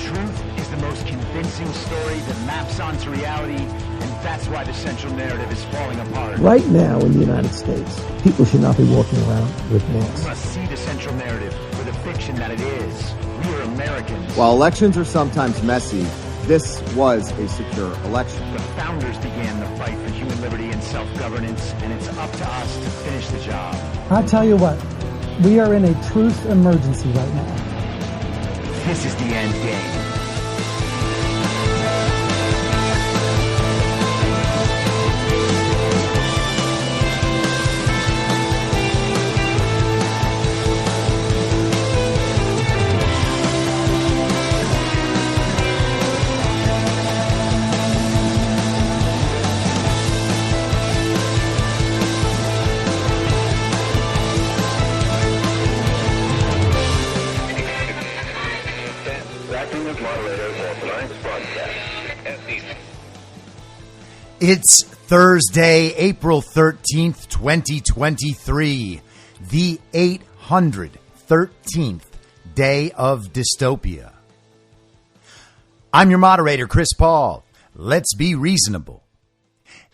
truth is the most convincing story that maps onto reality, and that's why the central narrative is falling apart. Right now in the United States, people should not be walking around with masks. We must see the central narrative for the fiction that it is. We are Americans. While elections are sometimes messy, this was a secure election. The founders began the fight for human liberty and self-governance, and it's up to us to finish the job. I'll tell you what, we are in a truth emergency right now. This is the end game. It's Thursday, April 13th, 2023, the 813th day of dystopia. I'm your moderator, Chris Paul. Let's be reasonable.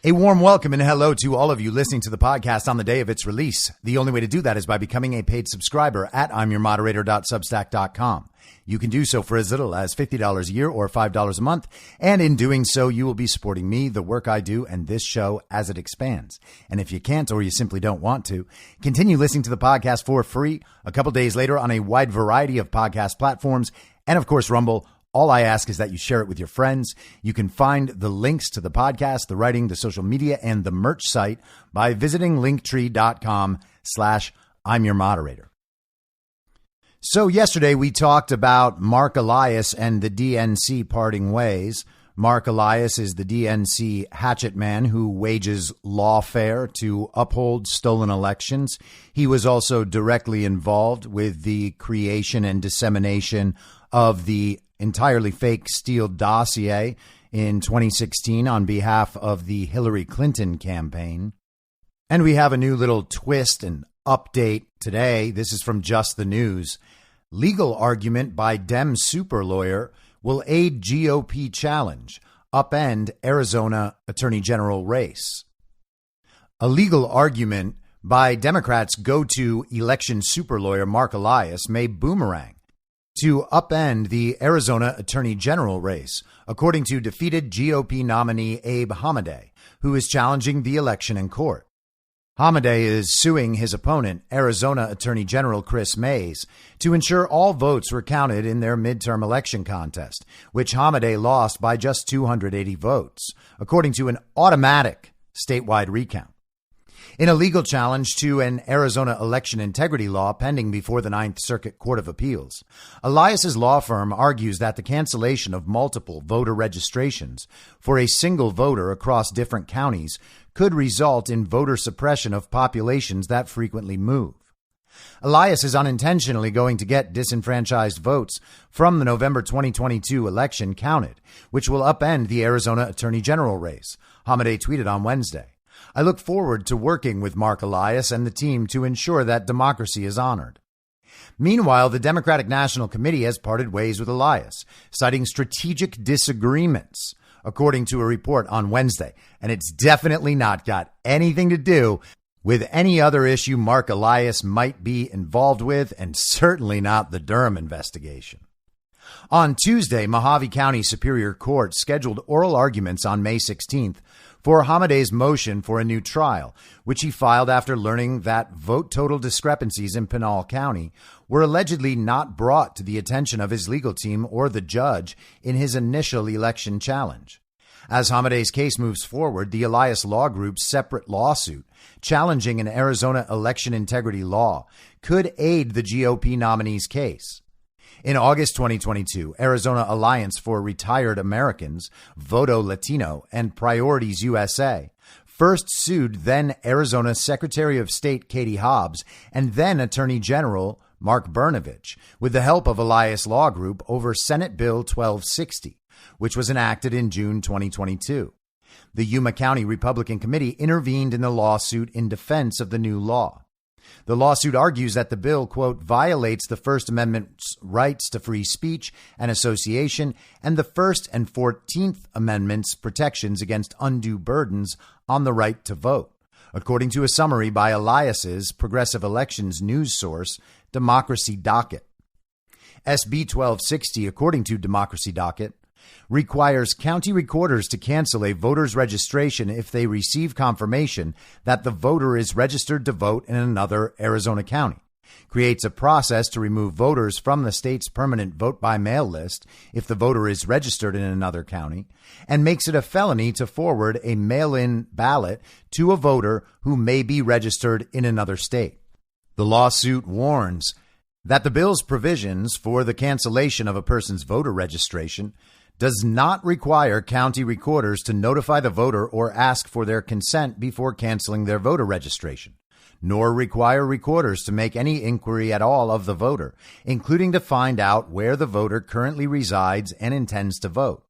A warm welcome and hello to all of you listening to the podcast on the day of its release. The only way to do that is by becoming a paid subscriber at imyourmoderator.substack.com. You can do so for as little as $50 a year or $5 a month. And in doing so, you will be supporting me, the work I do, and this show as it expands. And if you can't or you simply don't want to, continue listening to the podcast for free a couple days later on a wide variety of podcast platforms and, of course, Rumble. All I ask is that you share it with your friends. You can find the links to the podcast, the writing, the social media, and the merch site by visiting linktree.com/I'm your moderator. So yesterday we talked about Marc Elias and the DNC parting ways. Marc Elias is the DNC hatchet man who wages lawfare to uphold stolen elections. He was also directly involved with the creation and dissemination of the entirely fake Steele dossier in 2016 on behalf of the Hillary Clinton campaign. And we have a new little twist and update today. This is from Just the News. Legal argument by Dem super lawyer will aid GOP challenge, upend Arizona Attorney General race. A legal argument by Democrats' go-to election super lawyer Marc Elias may boomerang to upend the Arizona Attorney General race, according to defeated GOP nominee Abe Hamadeh, who is challenging the election in court. Hamadeh is suing his opponent, Arizona Attorney General Chris Mays, to ensure all votes were counted in their midterm election contest, which Hamadeh lost by just 280 votes, according to an automatic statewide recount. In a legal challenge to an Arizona election integrity law pending before the Ninth Circuit Court of Appeals, Elias's law firm argues that the cancellation of multiple voter registrations for a single voter across different counties could result in voter suppression of populations that frequently move. Elias is unintentionally going to get disenfranchised votes from the November 2022 election counted, which will upend the Arizona Attorney General race, Hamadeh tweeted on Wednesday. I look forward to working with Marc Elias and the team to ensure that democracy is honored. Meanwhile, the Democratic National Committee has parted ways with Elias, citing strategic disagreements, according to a report on Wednesday. And it's definitely not got anything to do with any other issue Marc Elias might be involved with, and certainly not the Durham investigation. On Tuesday, Mojave County Superior Court scheduled oral arguments on May 16th for Hamadeh's motion for a new trial, which he filed after learning that vote total discrepancies in Pinal County were allegedly not brought to the attention of his legal team or the judge in his initial election challenge. As Hamadeh's case moves forward, the Elias Law Group's separate lawsuit challenging an Arizona election integrity law could aid the GOP nominee's case. In August 2022, Arizona Alliance for Retired Americans, Voto Latino, and Priorities USA first sued then Arizona Secretary of State Katie Hobbs and then Attorney General Mark Brnovich with the help of Elias Law Group over Senate Bill 1260, which was enacted in June 2022. The Yuma County Republican Committee intervened in the lawsuit in defense of the new law. The lawsuit argues that the bill, quote, violates the First Amendment's rights to free speech and association and the First and 14th Amendments' protections against undue burdens on the right to vote, according to a summary by Elias's progressive elections news source, Democracy Docket. SB 1260, according to Democracy Docket, requires county recorders to cancel a voter's registration if they receive confirmation that the voter is registered to vote in another Arizona county, creates a process to remove voters from the state's permanent vote-by-mail list if the voter is registered in another county, and makes it a felony to forward a mail-in ballot to a voter who may be registered in another state. The lawsuit warns that the bill's provisions for the cancellation of a person's voter registration does not require county recorders to notify the voter or ask for their consent before canceling their voter registration, nor require recorders to make any inquiry at all of the voter, including to find out where the voter currently resides and intends to vote.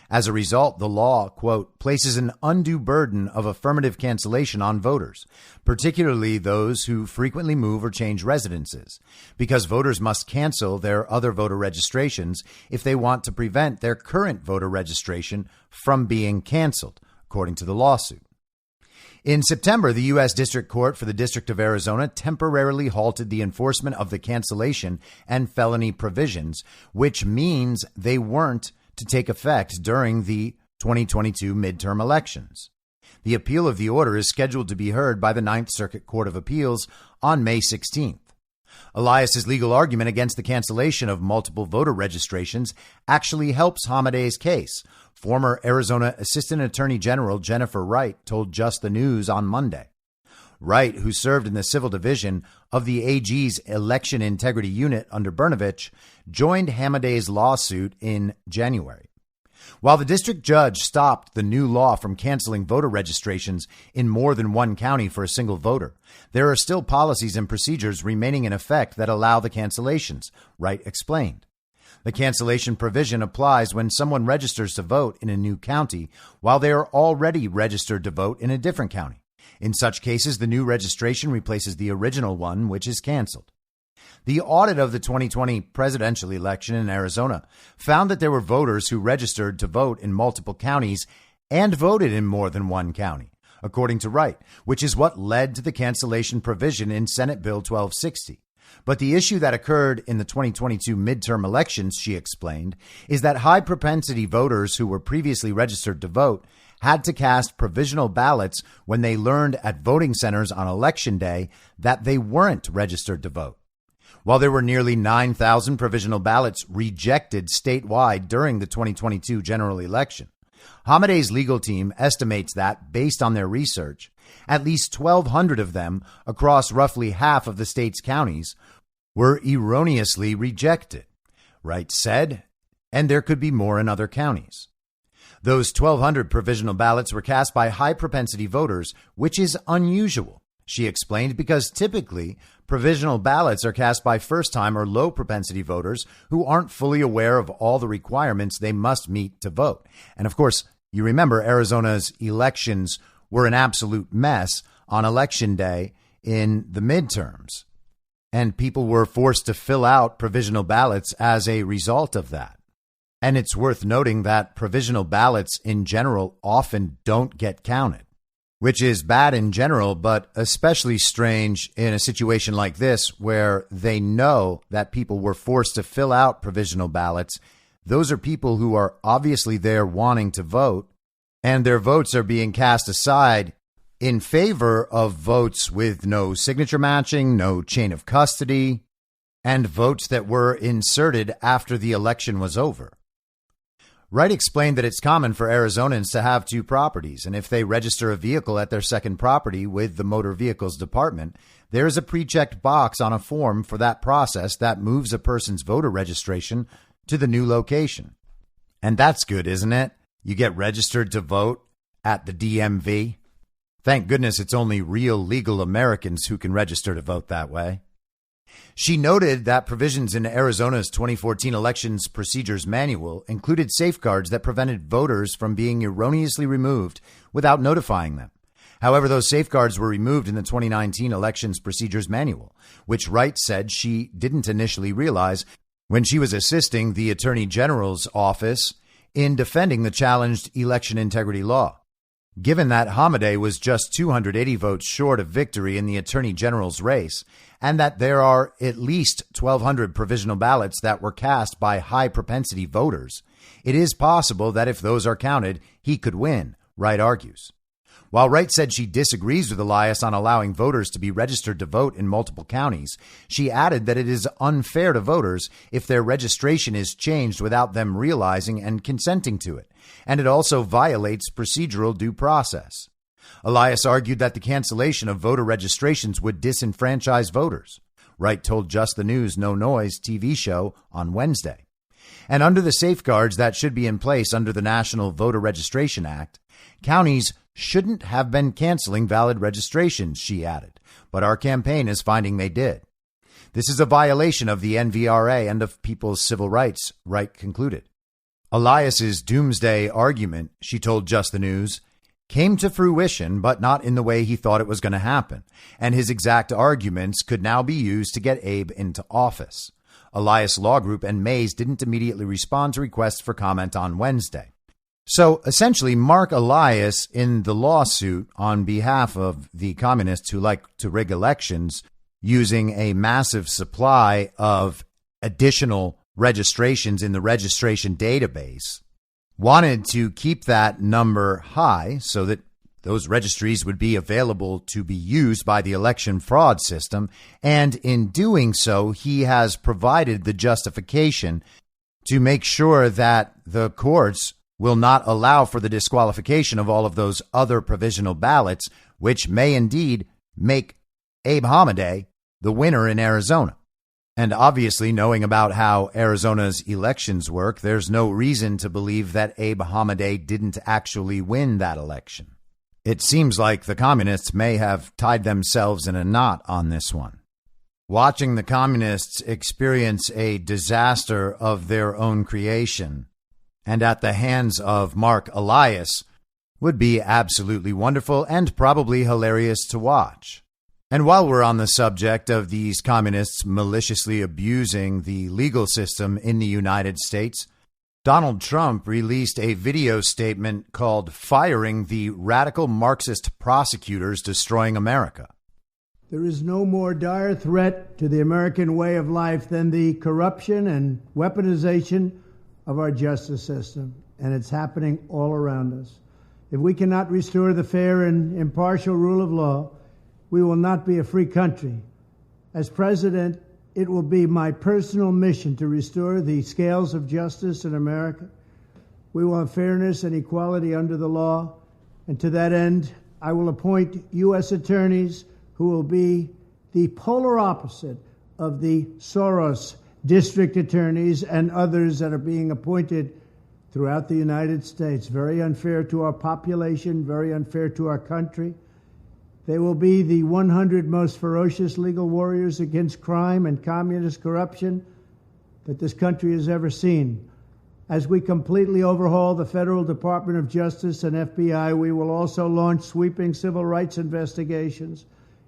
As a result, the law, quote, places an undue burden of affirmative cancellation on voters, particularly those who frequently move or change residences, because voters must cancel their other voter registrations if they want to prevent their current voter registration from being canceled, according to the lawsuit. In September, the U.S. District Court for the District of Arizona temporarily halted the enforcement of the cancellation and felony provisions, which means they weren't to take effect during the 2022 midterm elections. The appeal of the order is scheduled to be heard by the Ninth Circuit Court of Appeals on May 16th. Elias's legal argument against the cancellation of multiple voter registrations actually helps Hamadeh's case. Former Arizona Assistant Attorney General Jennifer Wright told Just the News on Monday. Wright, who served in the civil division of the AG's election integrity unit under Brnovich, joined Hamadeh's lawsuit in January. While the district judge stopped the new law from canceling voter registrations in more than one county for a single voter, there are still policies and procedures remaining in effect that allow the cancellations, Wright explained. The cancellation provision applies when someone registers to vote in a new county while they are already registered to vote in a different county. In such cases, the new registration replaces the original one, which is canceled. The audit of the 2020 presidential election in Arizona found that there were voters who registered to vote in multiple counties and voted in more than one county, according to Wright, which is what led to the cancellation provision in Senate Bill 1260. But the issue that occurred in the 2022 midterm elections, she explained, is that high propensity voters who were previously registered to vote had to cast provisional ballots when they learned at voting centers on Election Day that they weren't registered to vote. While there were nearly 9,000 provisional ballots rejected statewide during the 2022 general election, Hamadeh's legal team estimates that, based on their research, at least 1,200 of them across roughly half of the state's counties were erroneously rejected, Wright said, and there could be more in other counties. Those 1,200 provisional ballots were cast by high-propensity voters, which is unusual, she explained, because typically provisional ballots are cast by first-time or low-propensity voters who aren't fully aware of all the requirements they must meet to vote. And, of course, you remember Arizona's elections were an absolute mess on Election Day in the midterms, and people were forced to fill out provisional ballots as a result of that. And it's worth noting that provisional ballots in general often don't get counted, which is bad in general, but especially strange in a situation like this where they know that people were forced to fill out provisional ballots. Those are people who are obviously there wanting to vote, and their votes are being cast aside in favor of votes with no signature matching, no chain of custody, and votes that were inserted after the election was over. Wright explained that it's common for Arizonans to have two properties, and if they register a vehicle at their second property with the Motor Vehicles Department, there is a pre-checked box on a form for that process that moves a person's voter registration to the new location. And that's good, isn't it? You get registered to vote at the DMV. Thank goodness it's only real legal Americans who can register to vote that way. She noted that provisions in Arizona's 2014 Elections Procedures Manual included safeguards that prevented voters from being erroneously removed without notifying them. However, those safeguards were removed in the 2019 Elections Procedures Manual, which Wright said she didn't initially realize when she was assisting the Attorney General's office in defending the challenged election integrity law. Given that Hamadeh was just 280 votes short of victory in the Attorney General's race, and that there are at least 1,200 provisional ballots that were cast by high-propensity voters, it is possible that if those are counted, he could win, Wright argues. While Wright said she disagrees with Elias on allowing voters to be registered to vote in multiple counties, she added that it is unfair to voters if their registration is changed without them realizing and consenting to it, and it also violates procedural due process. Elias argued that the cancellation of voter registrations would disenfranchise voters. Wright told Just the News No Noise TV show on Wednesday. And under the safeguards that should be in place under the National Voter Registration Act, counties shouldn't have been canceling valid registrations, she added, but our campaign is finding they did. This is a violation of the NVRA and of people's civil rights, Wright concluded. Elias's doomsday argument, she told Just the News, came to fruition, but not in the way he thought it was going to happen, and his exact arguments could now be used to get Abe into office. Elias Law Group and Mays didn't immediately respond to requests for comment on Wednesday. So essentially, Marc Elias, in the lawsuit on behalf of the communists who like to rig elections using a massive supply of additional registrations in the registration database, wanted to keep that number high so that those registries would be available to be used by the election fraud system. And in doing so, he has provided the justification to make sure that the courts will not allow for the disqualification of all of those other provisional ballots, which may indeed make Abe Hamadeh the winner in Arizona. And obviously, knowing about how Arizona's elections work, there's no reason to believe that Abe Hamadeh didn't actually win that election. It seems like the communists may have tied themselves in a knot on this one. Watching the communists experience a disaster of their own creation and at the hands of Marc Elias would be absolutely wonderful and probably hilarious to watch. And while we're on the subject of these communists maliciously abusing the legal system in the United States, Donald Trump released a video statement called "Firing the Radical Marxist Prosecutors Destroying America." There is no more dire threat to the American way of life than the corruption and weaponization of our justice system, and it's happening all around us. If we cannot restore the fair and impartial rule of law, we will not be a free country. As president, it will be my personal mission to restore the scales of justice in America. We want fairness and equality under the law, and to that end, I will appoint U.S. attorneys who will be the polar opposite of the Soros district attorneys and others that are being appointed throughout the United States. Very unfair to our population, very unfair to our country. They will be the 100 most ferocious legal warriors against crime and communist corruption that this country has ever seen. As we completely overhaul the Federal Department of Justice and FBI, we will also launch sweeping civil rights investigations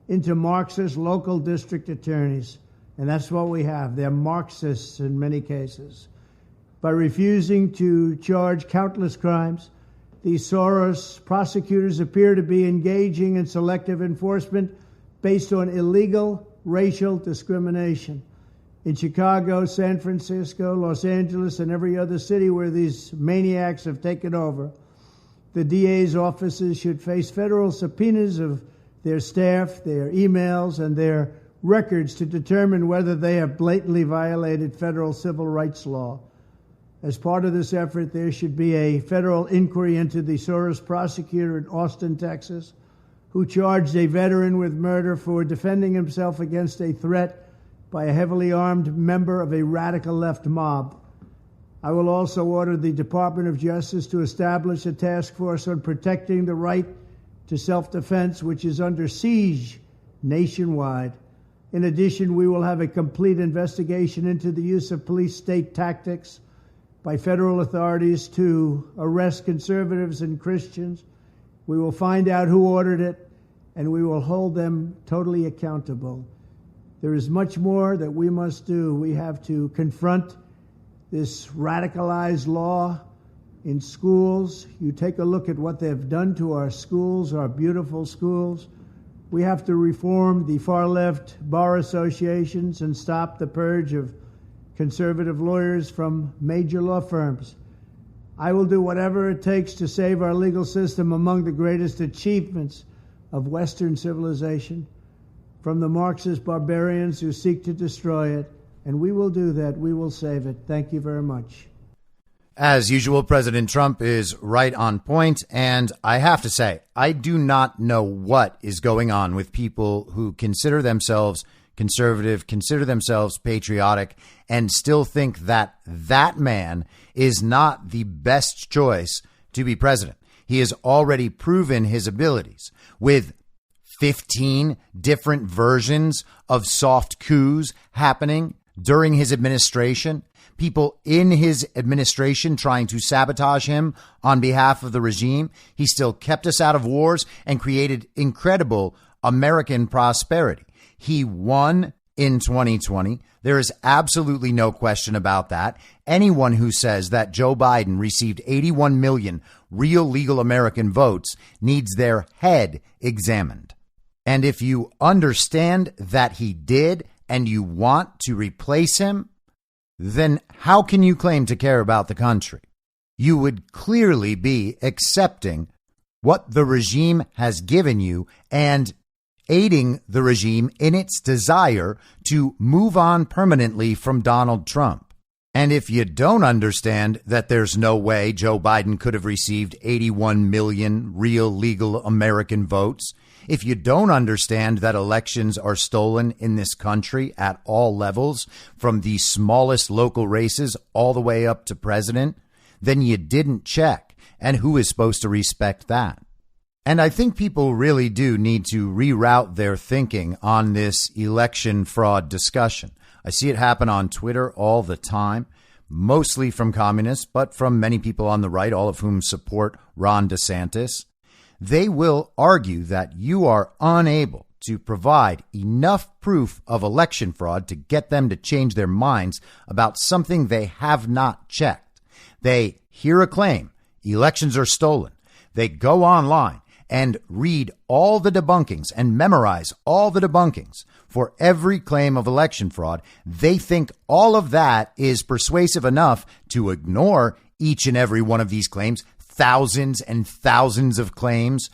into Marxist local district attorneys. And that's what we have. They're Marxists in many cases. By refusing to charge countless crimes, these Soros prosecutors appear to be engaging in selective enforcement based on illegal racial discrimination. In Chicago, San Francisco, Los Angeles, and every other city where these maniacs have taken over, the DA's offices should face federal subpoenas of their staff, their emails, and their records to determine whether they have blatantly violated federal civil rights law. As part of this effort, there should be a federal inquiry into the Soros prosecutor in Austin, Texas, who charged a veteran with murder for defending himself against a threat by a heavily armed member of a radical left mob. I will also order the Department of Justice to establish a task force on protecting the right to self-defense, which is under siege nationwide. In addition, we will have a complete investigation into the use of police state tactics by federal authorities to arrest conservatives and Christians. We will find out who ordered it, and we will hold them totally accountable. There is much more that we must do. We have to confront this radicalized law in schools. You take a look at what they've done to our schools, our beautiful schools. We have to reform the far-left bar associations and stop the purge of conservative lawyers from major law firms. I will do whatever it takes to save our legal system, among the greatest achievements of Western civilization, from the Marxist barbarians who seek to destroy it. And we will do that. We will save it. Thank you very much. As usual, President Trump is right on point, and I have to say, I do not know what is going on with people who consider themselves conservative, consider themselves patriotic, and still think that that man is not the best choice to be president. He has already proven his abilities with 15 different versions of soft coups happening during his administration. People in his administration trying to sabotage him on behalf of the regime. He still kept us out of wars and created incredible American prosperity. He won in 2020. There is absolutely no question about that. Anyone who says that Joe Biden received 81 million real legal American votes needs their head examined. And if you understand that he did and you want to replace him, then how can you claim to care about the country? You would clearly be accepting what the regime has given you and aiding the regime in its desire to move on permanently from Donald Trump. And if you don't understand that there's no way Joe Biden could have received 81 million real legal American votes, if you don't understand that elections are stolen in this country at all levels, from the smallest local races all the way up to president, then you didn't check. And who is supposed to respect that? And I think people really do need to reroute their thinking on this election fraud discussion. I see it happen on Twitter all the time, mostly from communists, but from many people on the right, all of whom support Ron DeSantis. They will argue that you are unable to provide enough proof of election fraud to get them to change their minds about something they have not checked. They hear a claim, elections are stolen. They go online and read all the debunkings and memorize all the debunkings for every claim of election fraud. They think all of that is persuasive enough to ignore each and every one of these claims, thousands and thousands of claims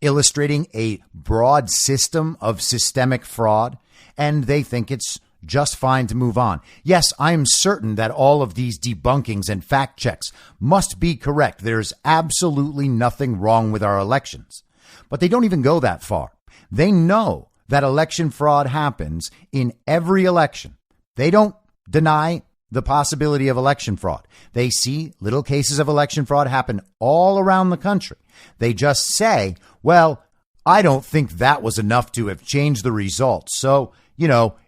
illustrating a broad system of systemic fraud, and they think it's just fine to move on. Yes, I'm certain that all of these debunkings and fact checks must be correct. There's absolutely nothing wrong with our elections. But they don't even go that far. They know that election fraud happens in every election. They don't deny the possibility of election fraud. They see little cases of election fraud happen all around the country. They just say, well, I don't think that was enough to have changed the results. So,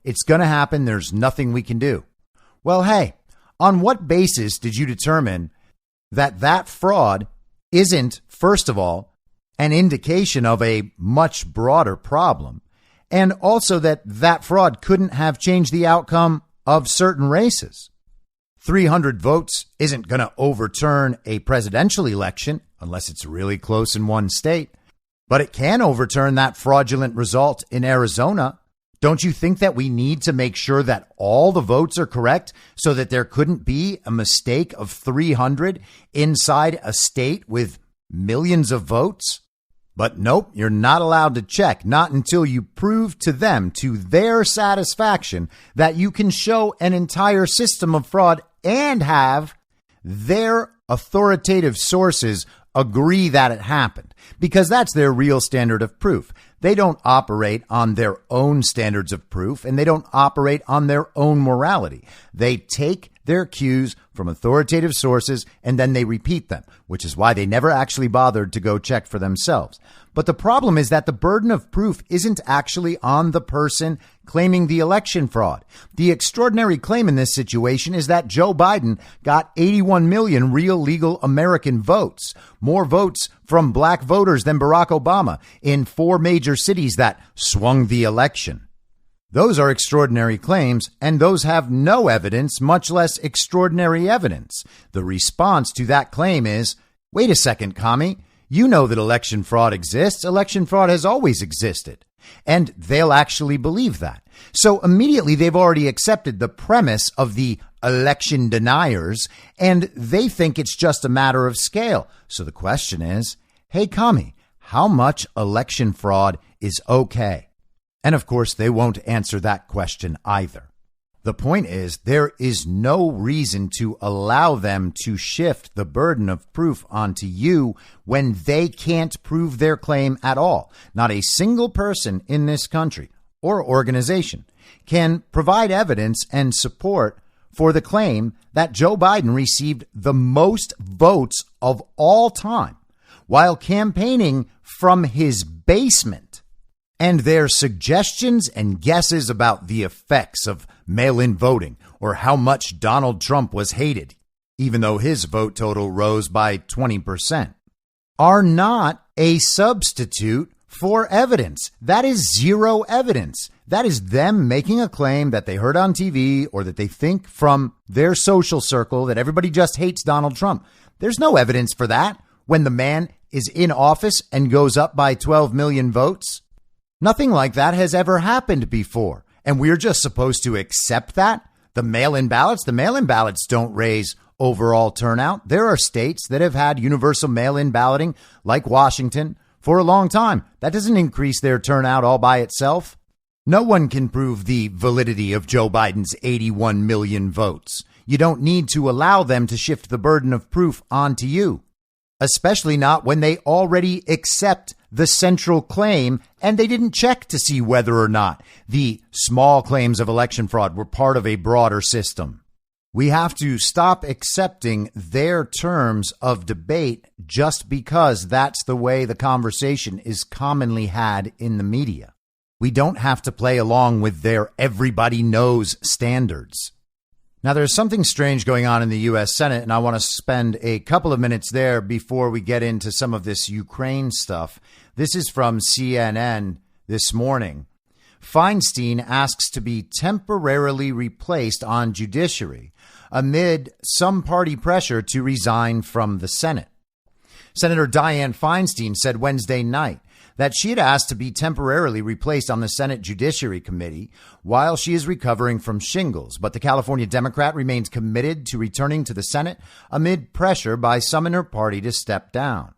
it's going to happen. There's nothing we can do. Well, hey, on what basis did you determine that fraud isn't, first of all, an indication of a much broader problem, and also that fraud couldn't have changed the outcome of certain races? 300 votes isn't going to overturn a presidential election unless it's really close in one state, but it can overturn that fraudulent result in Arizona. Don't you think that we need to make sure that all the votes are correct so that there couldn't be a mistake of 300 inside a state with millions of votes? But nope, you're not allowed to check, not until you prove to them, to their satisfaction, that you can show an entire system of fraud and have their authoritative sources agree that it happened, because that's their real standard of proof. They don't operate on their own standards of proof, and they don't operate on their own morality. They take their cues from authoritative sources, and then they repeat them, which is why they never actually bothered to go check for themselves. But the problem is that the burden of proof isn't actually on the person claiming the election fraud. The extraordinary claim in this situation is that Joe Biden got 81 million real legal American votes, more votes from black voters than Barack Obama in 4 major cities that swung the election. Those are extraordinary claims, and those have no evidence, much less extraordinary evidence. The response to that claim is, wait a second, commie. You know that election fraud exists. Election fraud has always existed. And they'll actually believe that. So immediately they've already accepted the premise of the election deniers, and they think it's just a matter of scale. So the question is, hey, commie, how much election fraud is okay? And of course, they won't answer that question either. The point is, there is no reason to allow them to shift the burden of proof onto you when they can't prove their claim at all. Not a single person in this country or organization can provide evidence and support for the claim that Joe Biden received the most votes of all time while campaigning from his basement. And their suggestions and guesses about the effects of mail-in voting or how much Donald Trump was hated, even though his vote total rose by 20%, are not a substitute for evidence. That is zero evidence. That is them making a claim that they heard on TV or that they think from their social circle that everybody just hates Donald Trump. There's no evidence for that when the man is in office and goes up by 12 million votes. Nothing like that has ever happened before. And we're just supposed to accept that? The mail-in ballots don't raise overall turnout. There are states that have had universal mail-in balloting, like Washington, for a long time. That doesn't increase their turnout all by itself. No one can prove the validity of Joe Biden's 81 million votes. You don't need to allow them to shift the burden of proof onto you, especially not when they already accept the central claim and they didn't check to see whether or not the small claims of election fraud were part of a broader system. We have to stop accepting their terms of debate just because that's the way the conversation is commonly had in the media. We don't have to play along with their everybody knows standards. Now, there's something strange going on in the U.S. Senate, and I want to spend a couple of minutes there before we get into some of this Ukraine stuff. This is from CNN this morning. Feinstein asks to be temporarily replaced on judiciary amid some party pressure to resign from the Senate. Senator Dianne Feinstein said Wednesday night that she had asked to be temporarily replaced on the Senate Judiciary Committee while she is recovering from shingles. But the California Democrat remains committed to returning to the Senate amid pressure by some in her party to step down.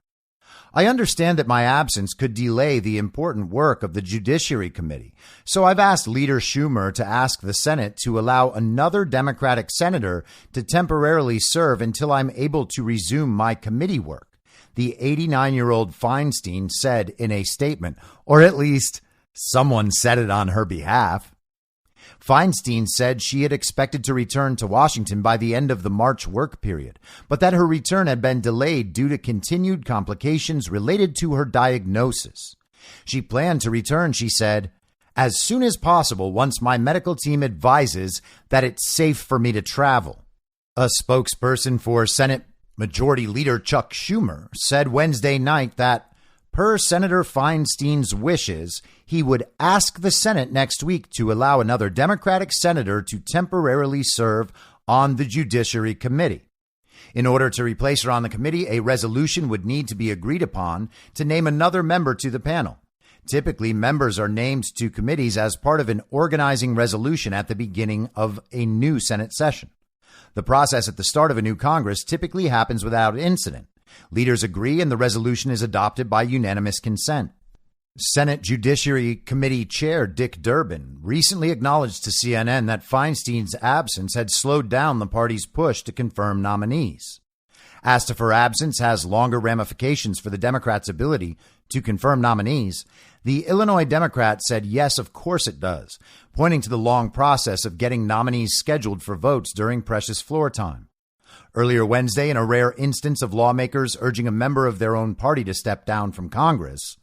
I understand that my absence could delay the important work of the Judiciary Committee, so I've asked Leader Schumer to ask the Senate to allow another Democratic senator to temporarily serve until I'm able to resume my committee work, the 89-year-old Feinstein said in a statement, or at least someone said it on her behalf. Feinstein said she had expected to return to Washington by the end of the March work period, but that her return had been delayed due to continued complications related to her diagnosis. She planned to return, she said, as soon as possible once my medical team advises that it's safe for me to travel. A spokesperson for Senate Majority Leader Chuck Schumer said Wednesday night that, per Senator Feinstein's wishes, he would ask the Senate next week to allow another Democratic senator to temporarily serve on the Judiciary Committee. In order to replace her on the committee, a resolution would need to be agreed upon to name another member to the panel. Typically, members are named to committees as part of an organizing resolution at the beginning of a new Senate session. The process at the start of a new Congress typically happens without incident. Leaders agree and the resolution is adopted by unanimous consent. Senate Judiciary Committee Chair Dick Durbin recently acknowledged to CNN that Feinstein's absence had slowed down the party's push to confirm nominees. Asked if her absence has longer ramifications for the Democrats' ability to confirm nominees, the Illinois Democrat said, yes, of course it does, pointing to the long process of getting nominees scheduled for votes during precious floor time. Earlier Wednesday, in a rare instance of lawmakers urging a member of their own party to step down from Congress,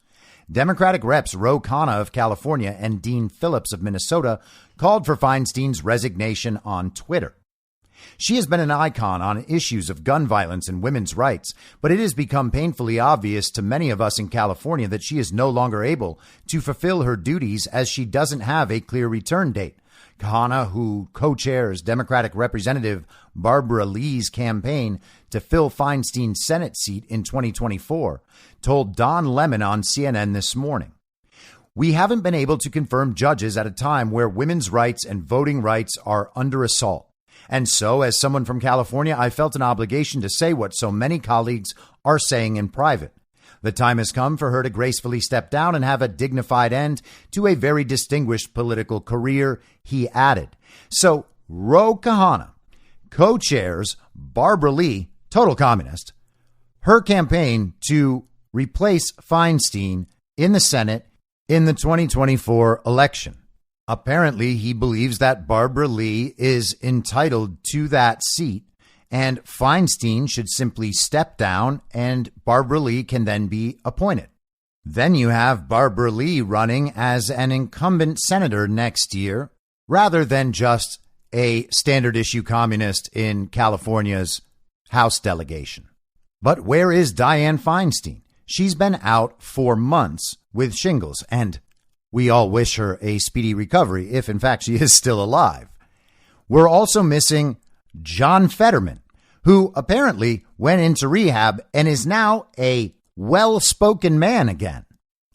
Democratic reps Ro Khanna of California and Dean Phillips of Minnesota called for Feinstein's resignation on Twitter. She has been an icon on issues of gun violence and women's rights, but it has become painfully obvious to many of us in California that she is no longer able to fulfill her duties as she doesn't have a clear return date. Khanna, who co-chairs Democratic Representative Barbara Lee's campaign to fill Feinstein's Senate seat in 2024, told Don Lemon on CNN this morning, "We haven't been able to confirm judges at a time where women's rights and voting rights are under assault. And so, as someone from California, I felt an obligation to say what so many colleagues are saying in private. The time has come for her to gracefully step down and have a dignified end to a very distinguished political career," he added. So Ro Khanna co-chairs Barbara Lee, total communist, her campaign to replace Feinstein in the Senate in the 2024 election. Apparently, he believes that Barbara Lee is entitled to that seat and Feinstein should simply step down and Barbara Lee can then be appointed. Then you have Barbara Lee running as an incumbent senator next year rather than just a standard issue communist in California's House delegation. But where is Dianne Feinstein? She's been out for months with shingles, and we all wish her a speedy recovery if, in fact, she is still alive. We're also missing John Fetterman, who apparently went into rehab and is now a well-spoken man again.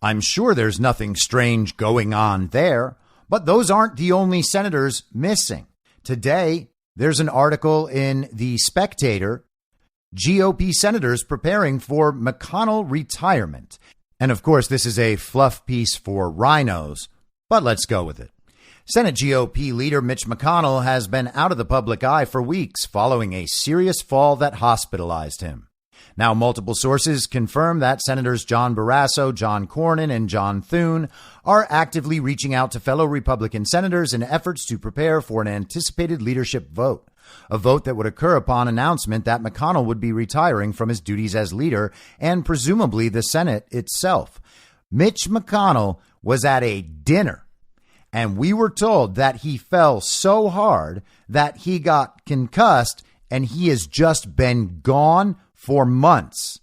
I'm sure there's nothing strange going on there, but those aren't the only senators missing. Today, there's an article in The Spectator, GOP senators preparing for McConnell retirement. And of course, this is a fluff piece for rhinos, but let's go with it. Senate GOP leader Mitch McConnell has been out of the public eye for weeks following a serious fall that hospitalized him. Now, multiple sources confirm that Senators John Barrasso, John Cornyn, and John Thune are actively reaching out to fellow Republican senators in efforts to prepare for an anticipated leadership vote, a vote that would occur upon announcement that McConnell would be retiring from his duties as leader and presumably the Senate itself. Mitch McConnell was at a dinner, and we were told that he fell so hard that he got concussed, and he has just been gone for months.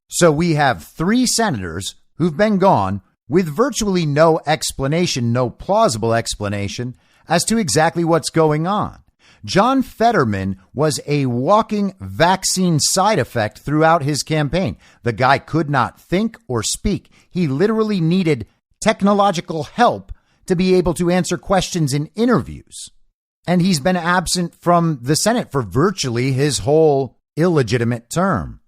So we have 3 senators who've been gone with virtually no explanation, no plausible explanation as to exactly what's going on. John Fetterman was a walking vaccine side effect throughout his campaign. The guy could not think or speak. He literally needed technological help to be able to answer questions in interviews. And he's been absent from the Senate for virtually his whole illegitimate term.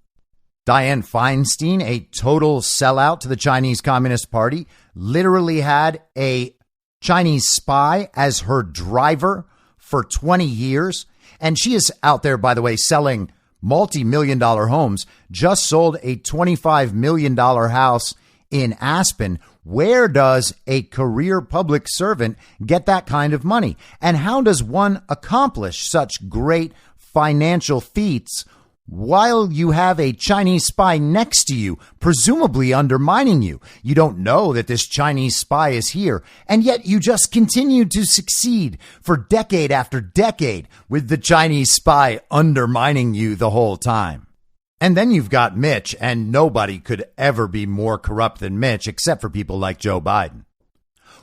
Dianne Feinstein, a total sellout to the Chinese Communist Party, literally had a Chinese spy as her driver for 20 years. And she is out there, by the way, selling multi-million-dollar homes, just sold a $25 million house in Aspen. Where does a career public servant get that kind of money? And how does one accomplish such great financial feats while you have a Chinese spy next to you, presumably undermining you? You don't know that this Chinese spy is here, and yet you just continue to succeed for decade after decade with the Chinese spy undermining you the whole time. And then you've got Mitch, and nobody could ever be more corrupt than Mitch, except for people like Joe Biden.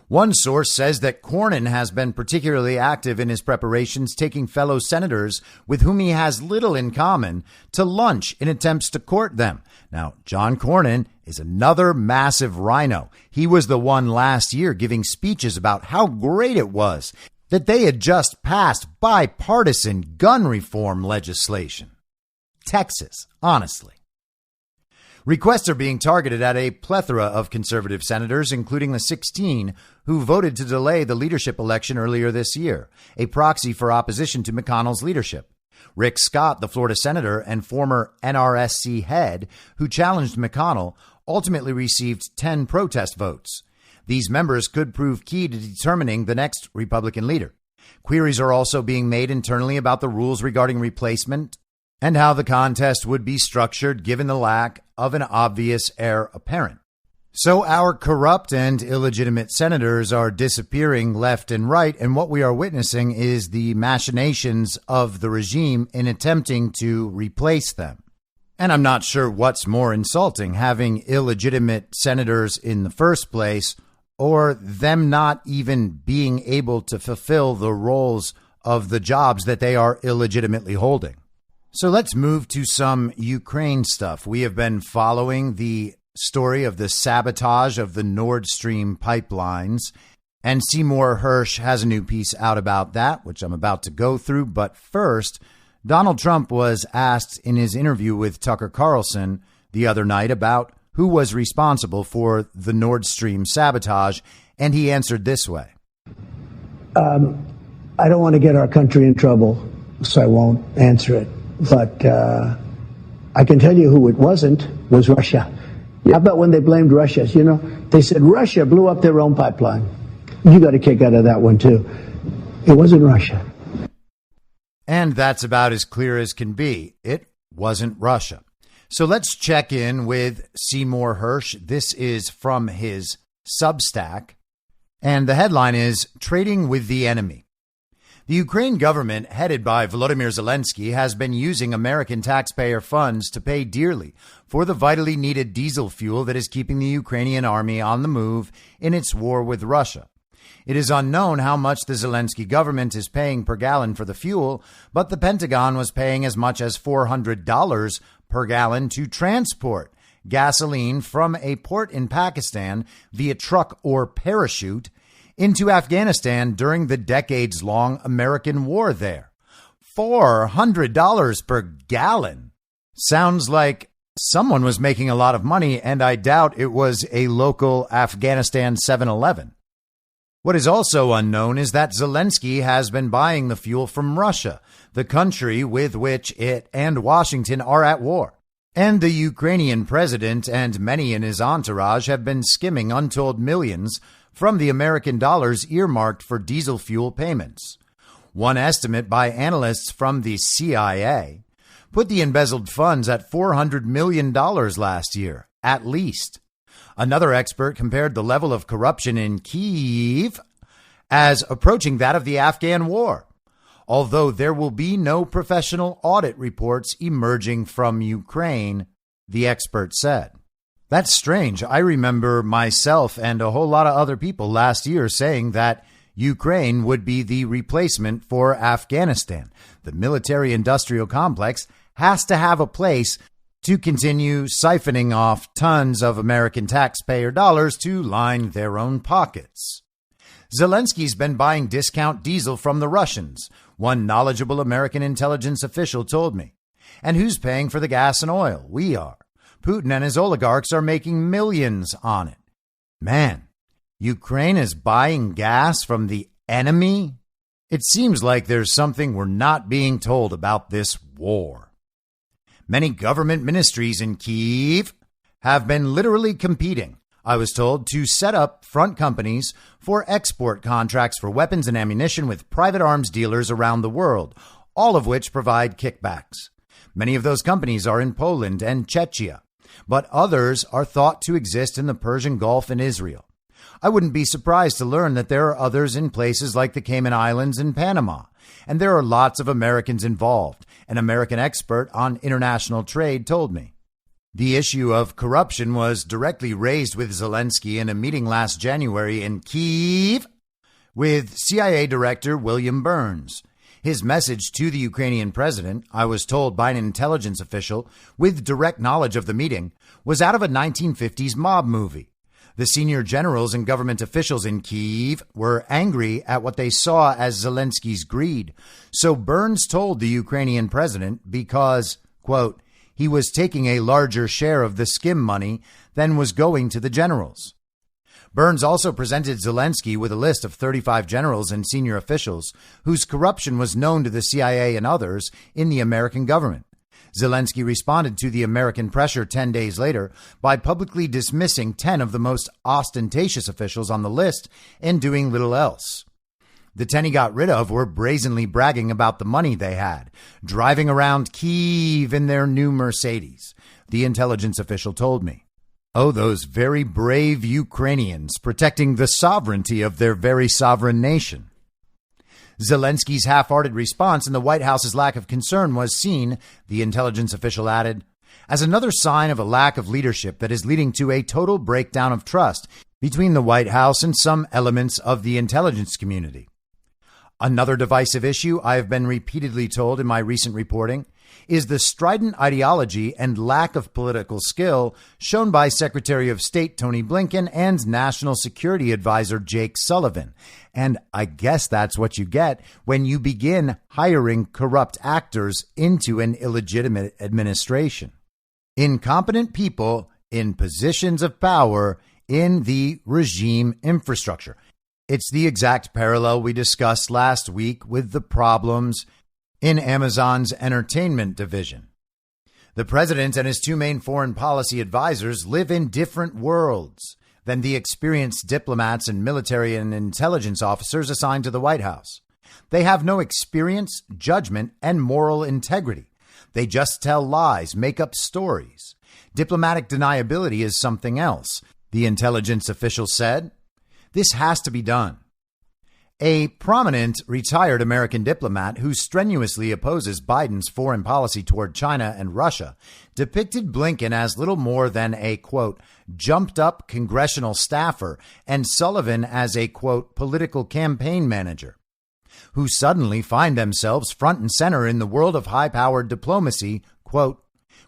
One source says that Cornyn has been particularly active in his preparations, taking fellow senators with whom he has little in common to lunch in attempts to court them. Now, John Cornyn is another massive rhino. He was the one last year giving speeches about how great it was that they had just passed bipartisan gun reform legislation. Texas, honestly. Requests are being targeted at a plethora of conservative senators, including the 16 who voted to delay the leadership election earlier this year, a proxy for opposition to McConnell's leadership. Rick Scott, the Florida senator and former NRSC head who challenged McConnell, ultimately received 10 protest votes. These members could prove key to determining the next Republican leader. Queries are also being made internally about the rules regarding replacement and how the contest would be structured given the lack of an obvious heir apparent. So our corrupt and illegitimate senators are disappearing left and right, and what we are witnessing is the machinations of the regime in attempting to replace them. And I'm not sure what's more insulting, having illegitimate senators in the first place, or them not even being able to fulfill the roles of the jobs that they are illegitimately holding. So let's move to some Ukraine stuff. We have been following the story of the sabotage of the Nord Stream pipelines, and Seymour Hersh has a new piece out about that, which I'm about to go through. But first, Donald Trump was asked in his interview with Tucker Carlson the other night about who was responsible for the Nord Stream sabotage, and he answered this way. I don't want to get our country in trouble, so I won't answer it. But I can tell you who it wasn't, was Russia. How about when they blamed Russia? You know, they said Russia blew up their own pipeline. You got a kick out of that one, too. It wasn't Russia. And that's about as clear as can be. It wasn't Russia. So let's check in with Seymour Hersh. This is from his Substack. And the headline is Trading with the Enemy. The Ukraine government, headed by Volodymyr Zelensky, has been using American taxpayer funds to pay dearly for the vitally needed diesel fuel that is keeping the Ukrainian army on the move in its war with Russia. It is unknown how much the Zelensky government is paying per gallon for the fuel, but the Pentagon was paying as much as $400 per gallon to transport gasoline from a port in Pakistan via truck or parachute into Afghanistan during the decades-long American war there. $400 per gallon. Sounds like someone was making a lot of money, and I doubt it was a local Afghanistan 7-Eleven. What is also unknown is that Zelensky has been buying the fuel from Russia, the country with which it and Washington are at war. And the Ukrainian president and many in his entourage have been skimming untold millions from the American dollars earmarked for diesel fuel payments. One estimate by analysts from the CIA put the embezzled funds at $400 million last year, at least. Another expert compared the level of corruption in Kyiv as approaching that of the Afghan war, although there will be no professional audit reports emerging from Ukraine, the expert said. That's strange. I remember myself and a whole lot of other people last year saying that Ukraine would be the replacement for Afghanistan. The military-industrial complex has to have a place to continue siphoning off tons of American taxpayer dollars to line their own pockets. Zelensky's been buying discount diesel from the Russians, one knowledgeable American intelligence official told me. And who's paying for the gas and oil? We are. Putin and his oligarchs are making millions on it. Man, Ukraine is buying gas from the enemy? It seems like there's something we're not being told about this war. Many government ministries in Kyiv have been literally competing, I was told, to set up front companies for export contracts for weapons and ammunition with private arms dealers around the world, all of which provide kickbacks. Many of those companies are in Poland and Czechia, but others are thought to exist in the Persian Gulf and Israel. I wouldn't be surprised to learn that there are others in places like the Cayman Islands and Panama, and there are lots of Americans involved, an American expert on international trade told me. The issue of corruption was directly raised with Zelensky in a meeting last January in Kyiv with CIA Director William Burns. His message to the Ukrainian president, I was told by an intelligence official with direct knowledge of the meeting, was out of a 1950s mob movie. The senior generals and government officials in Kyiv were angry at what they saw as Zelensky's greed. So Burns told the Ukrainian president because, quote, he was taking a larger share of the skim money than was going to the generals. Burns also presented Zelensky with a list of 35 generals and senior officials whose corruption was known to the CIA and others in the American government. Zelensky responded to the American pressure 10 days later by publicly dismissing 10 of the most ostentatious officials on the list and doing little else. The 10 he got rid of were brazenly bragging about the money they had, driving around Kyiv in their new Mercedes, the intelligence official told me. Oh, those very brave Ukrainians protecting the sovereignty of their very sovereign nation. Zelensky's half-hearted response and the White House's lack of concern was seen, the intelligence official added, as another sign of a lack of leadership that is leading to a total breakdown of trust between the White House and some elements of the intelligence community. Another divisive issue I have been repeatedly told in my recent reporting is the strident ideology and lack of political skill shown by Secretary of State Tony Blinken and National Security Advisor Jake Sullivan. And I guess that's what you get when you begin hiring corrupt actors into an illegitimate administration. Incompetent people in positions of power in the regime infrastructure. It's the exact parallel we discussed last week with the problems in Amazon's entertainment division. The president and his two main foreign policy advisors live in different worlds than the experienced diplomats and military and intelligence officers assigned to the White House. They have no experience, judgment, and moral integrity. They just tell lies, make up stories. Diplomatic deniability is something else, the intelligence official said. This has to be done. A prominent retired American diplomat who strenuously opposes Biden's foreign policy toward China and Russia depicted Blinken as little more than a, quote, jumped up congressional staffer and Sullivan as a, quote, political campaign manager, who suddenly find themselves front and center in the world of high-powered diplomacy, quote,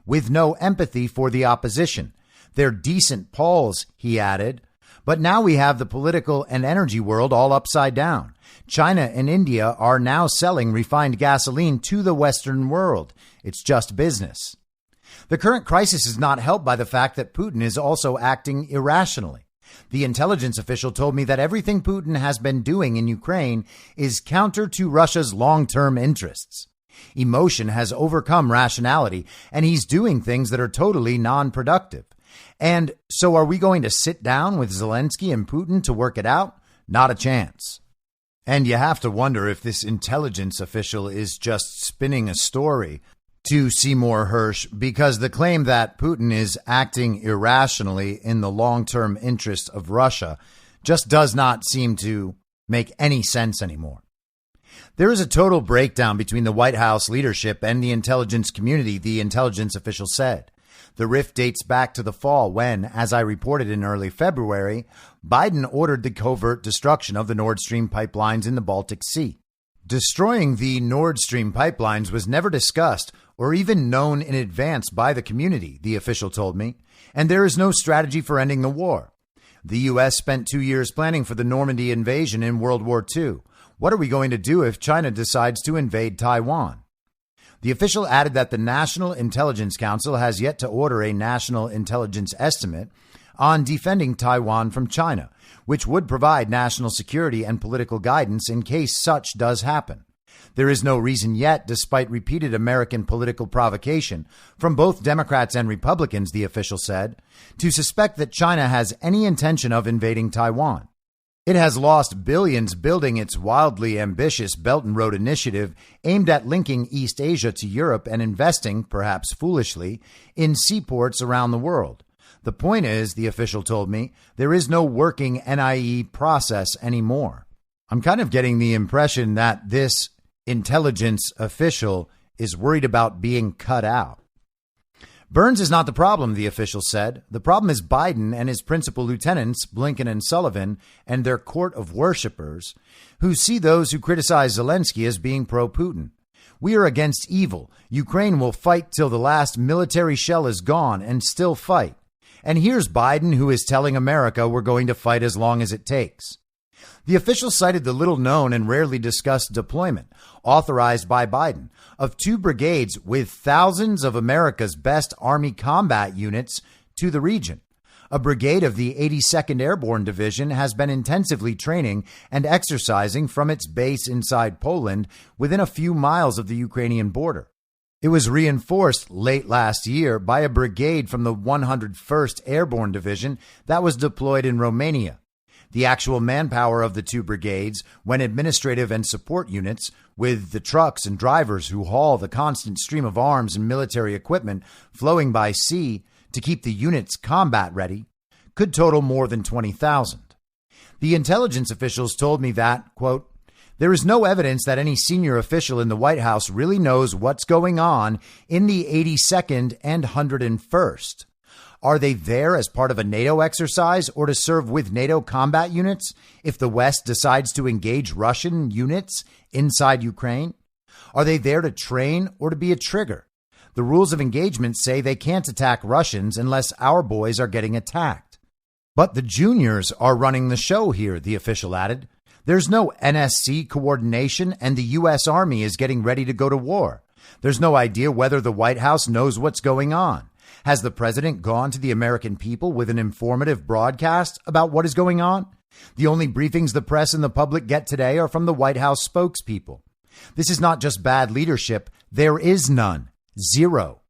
with no empathy for the opposition. They're decent Pauls, he added. But now we have the political and energy world all upside down. China and India are now selling refined gasoline to the Western world. It's just business. The current crisis is not helped by the fact that Putin is also acting irrationally. The intelligence official told me that everything Putin has been doing in Ukraine is counter to Russia's long-term interests. Emotion has overcome rationality, and he's doing things that are totally non-productive. And so are we going to sit down with Zelensky and Putin to work it out? Not a chance. And you have to wonder if this intelligence official is just spinning a story to Seymour Hersh, because the claim that Putin is acting irrationally in the long-term interest of Russia just does not seem to make any sense anymore. There is a total breakdown between the White House leadership and the intelligence community, the intelligence official said. The rift dates back to the fall when, as I reported in early February, Biden ordered the covert destruction of the Nord Stream pipelines in the Baltic Sea. Destroying the Nord Stream pipelines was never discussed or even known in advance by the community, the official told me, and there is no strategy for ending the war. The U.S. spent 2 years planning for the Normandy invasion in World War II. What are we going to do if China decides to invade Taiwan? The official added that the National Intelligence Council has yet to order a national intelligence estimate on defending Taiwan from China, which would provide national security and political guidance in case such does happen. There is no reason yet, despite repeated American political provocation from both Democrats and Republicans, the official said, to suspect that China has any intention of invading Taiwan. It has lost billions building its wildly ambitious Belt and Road Initiative aimed at linking East Asia to Europe and investing, perhaps foolishly, in seaports around the world. The point is, the official told me, there is no working NIE process anymore. I'm kind of getting the impression that this intelligence official is worried about being cut out. Burns is not the problem, the official said. The problem is Biden and his principal lieutenants, Blinken and Sullivan, and their court of worshippers, who see those who criticize Zelensky as being pro-Putin. We are against evil. Ukraine will fight till the last military shell is gone and still fight. And here's Biden, who is telling America we're going to fight as long as it takes. The official cited the little-known and rarely discussed deployment, authorized by Biden, of 2 brigades with thousands of America's best Army combat units to the region. A brigade of the 82nd Airborne Division has been intensively training and exercising from its base inside Poland within a few miles of the Ukrainian border. It was reinforced late last year by a brigade from the 101st Airborne Division that was deployed in Romania. The actual manpower of the two brigades, when administrative and support units, with the trucks and drivers who haul the constant stream of arms and military equipment flowing by sea to keep the units combat ready, could total more than 20,000. The intelligence officials told me that, quote, there is no evidence that any senior official in the White House really knows what's going on in the 82nd and 101st. Are they there as part of a NATO exercise or to serve with NATO combat units if the West decides to engage Russian units inside Ukraine? Are they there to train or to be a trigger? The rules of engagement say they can't attack Russians unless our boys are getting attacked. But the juniors are running the show here, the official added. There's no NSC coordination and the U.S. Army is getting ready to go to war. There's no idea whether the White House knows what's going on. Has the president gone to the American people with an informative broadcast about what is going on? The only briefings the press and the public get today are from the White House spokespeople. This is not just bad leadership. There is none. Zero.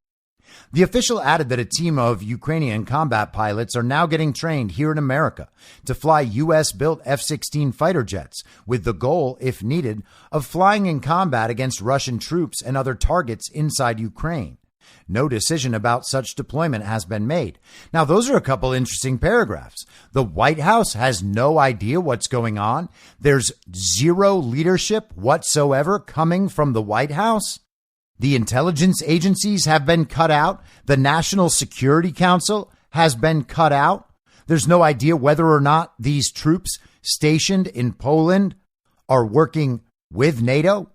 The official added that a team of Ukrainian combat pilots are now getting trained here in America to fly U.S.-built F-16 fighter jets with the goal, if needed, of flying in combat against Russian troops and other targets inside Ukraine. No decision about such deployment has been made. Now, those are a couple interesting paragraphs. The White House has no idea what's going on. There's zero leadership whatsoever coming from the White House. The intelligence agencies have been cut out. The National Security Council has been cut out. There's no idea whether or not these troops stationed in Poland are working with NATO.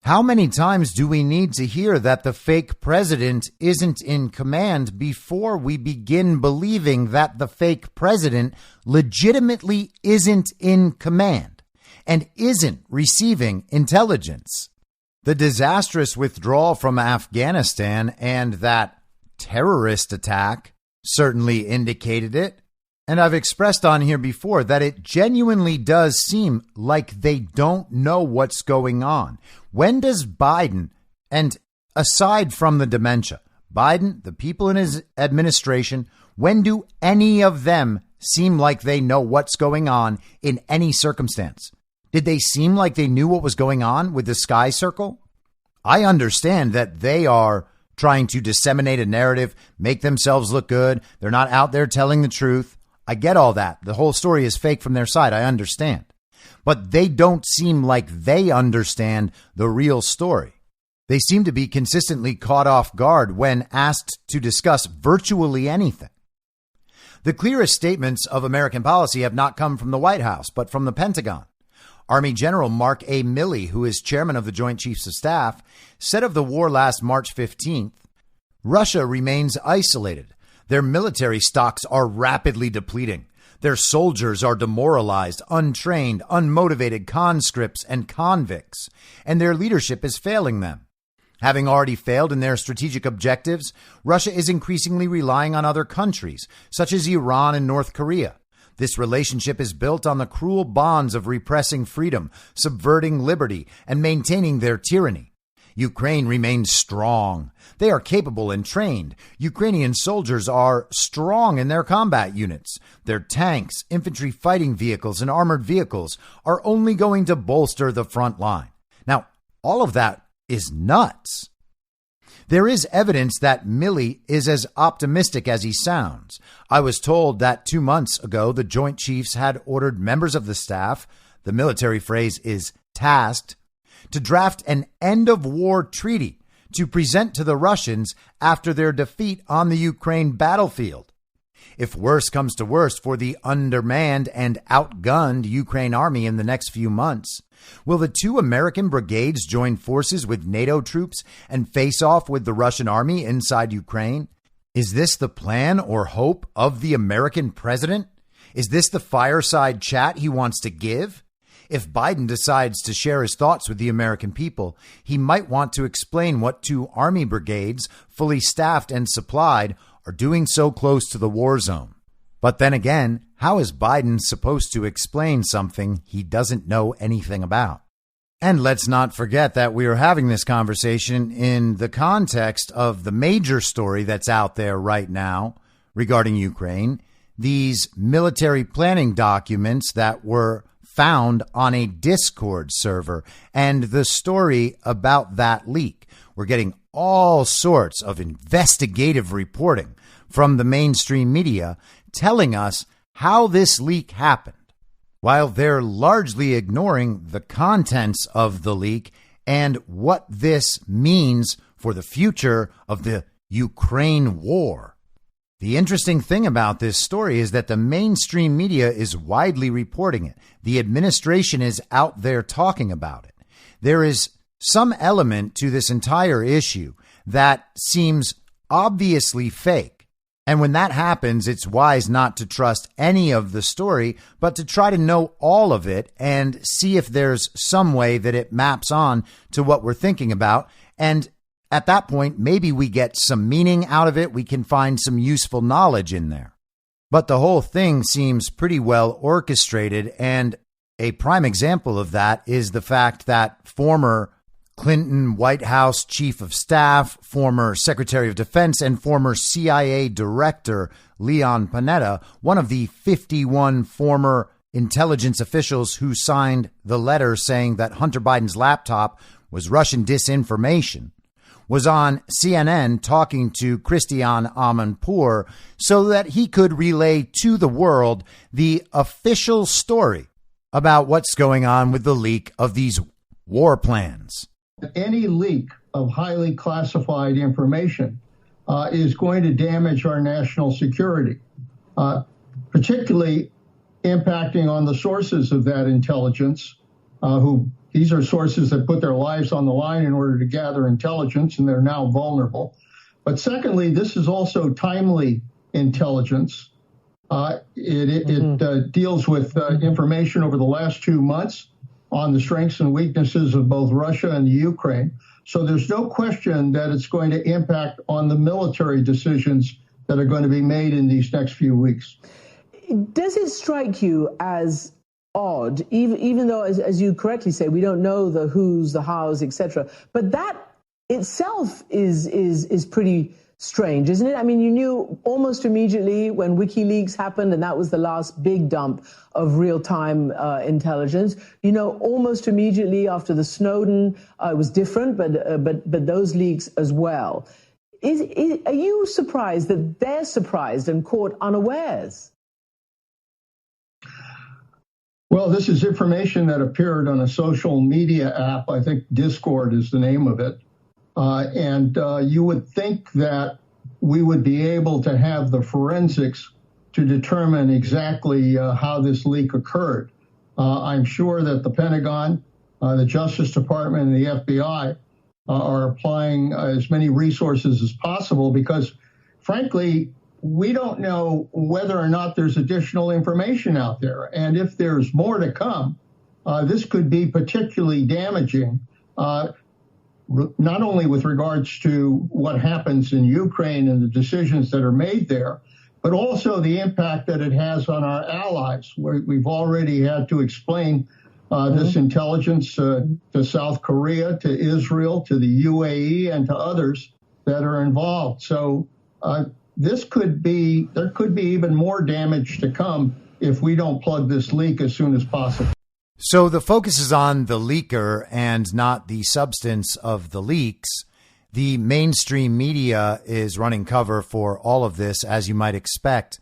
How many times do we need to hear that the fake president isn't in command before we begin believing that the fake president legitimately isn't in command and isn't receiving intelligence? The disastrous withdrawal from Afghanistan and that terrorist attack certainly indicated it. And I've expressed on here before that it genuinely does seem like they don't know what's going on. When does Biden, and aside from the dementia, Biden, the people in his administration, when do any of them seem like they know what's going on in any circumstance? Did they seem like they knew what was going on with the Sky Circle? I understand that they are trying to disseminate a narrative, make themselves look good. They're not out there telling the truth. I get all that. The whole story is fake from their side. I understand. But they don't seem like they understand the real story. They seem to be consistently caught off guard when asked to discuss virtually anything. The clearest statements of American policy have not come from the White House, but from the Pentagon. Army General Marc A. Milley, who is chairman of the Joint Chiefs of Staff, said of the war last March 15th, Russia remains isolated. Their military stocks are rapidly depleting. Their soldiers are demoralized, untrained, unmotivated conscripts and convicts, and their leadership is failing them. Having already failed in their strategic objectives, Russia is increasingly relying on other countries, such as Iran and North Korea. This relationship is built on the cruel bonds of repressing freedom, subverting liberty, and maintaining their tyranny. Ukraine remains strong. They are capable and trained. Ukrainian soldiers are strong in their combat units. Their tanks, infantry fighting vehicles, and armored vehicles are only going to bolster the front line. Now, all of that is nuts. There is evidence that Milley is as optimistic as he sounds. I was told that 2 months ago, the Joint Chiefs had ordered members of the staff, the military phrase is tasked, to draft an end-of-war treaty to present to the Russians after their defeat on the Ukraine battlefield. If worse comes to worst for the undermanned and outgunned Ukraine army in the next few months, will the two American brigades join forces with NATO troops and face off with the Russian army inside Ukraine? Is this the plan or hope of the American president? Is this the fireside chat he wants to give? If Biden decides to share his thoughts with the American people, he might want to explain what two army brigades, fully staffed and supplied, are doing so close to the war zone. But then again, how is Biden supposed to explain something he doesn't know anything about? And let's not forget that we are having this conversation in the context of the major story that's out there right now regarding Ukraine, these military planning documents that were found on a Discord server and the story about that leak. We're getting all sorts of investigative reporting from the mainstream media telling us how this leak happened, while they're largely ignoring the contents of the leak and what this means for the future of the Ukraine war. The interesting thing about this story is that the mainstream media is widely reporting it. The administration is out there talking about it. There is some element to this entire issue that seems obviously fake. And when that happens, it's wise not to trust any of the story, but to try to know all of it and see if there's some way that it maps on to what we're thinking about. And at that point, maybe we get some meaning out of it. We can find some useful knowledge in there. But the whole thing seems pretty well orchestrated. And a prime example of that is the fact that former Clinton White House Chief of Staff, former Secretary of Defense, and former CIA Director Leon Panetta, one of the 51 former intelligence officials who signed the letter saying that Hunter Biden's laptop was Russian disinformation, was on CNN talking to Christiane Amanpour so that he could relay to the world the official story about what's going on with the leak of these war plans. Any leak of highly classified information is going to damage our national security, particularly impacting on the sources of that intelligence, these are sources that put their lives on the line in order to gather intelligence, and they're now vulnerable. But secondly, this is also timely intelligence. It deals with information over the last 2 months on the strengths and weaknesses of both Russia and the Ukraine. So there's no question that it's going to impact on the military decisions that are going to be made in these next few weeks. Does it strike you as odd, even though, as you correctly say, we don't know the who's, the hows, etc., but that itself is pretty strange, isn't it? I mean, you knew almost immediately when WikiLeaks happened, and that was the last big dump of real-time intelligence. You know, almost immediately after the Snowden, it was different, but those leaks as well. Are you surprised that they're surprised and caught unawares? Well, this is information that appeared on a social media app. I think Discord is the name of it. And you would think that we would be able to have the forensics to determine exactly how this leak occurred. I'm sure that the Pentagon, the Justice Department, and the FBI are applying as many resources as possible because, frankly, we don't know whether or not there's additional information out there. And if there's more to come, this could be particularly damaging, not only with regards to what happens in Ukraine and the decisions that are made there, but also the impact that it has on our allies. We've already had to explain this intelligence to South Korea, to Israel, to the UAE, and to others that are involved. So there could be even more damage to come if we don't plug this leak as soon as possible. So the focus is on the leaker and not the substance of the leaks. The mainstream media is running cover for all of this, as you might expect.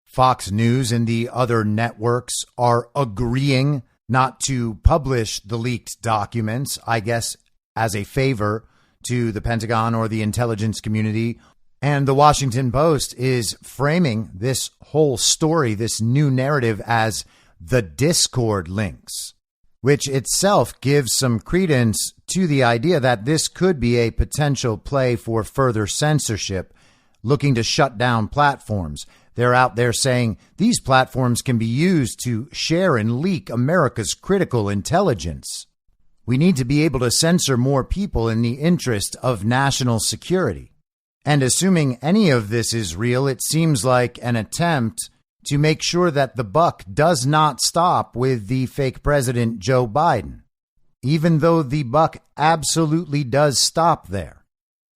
Fox News and the other networks are agreeing not to publish the leaked documents, I guess, as a favor to the Pentagon or the intelligence community. And the Washington Post is framing this whole story, this new narrative, as the Discord links, which itself gives some credence to the idea that this could be a potential play for further censorship, looking to shut down platforms. They're out there saying these platforms can be used to share and leak America's critical intelligence. We need to be able to censor more people in the interest of national security. And assuming any of this is real, it seems like an attempt to make sure that the buck does not stop with the fake president, Joe Biden, even though the buck absolutely does stop there.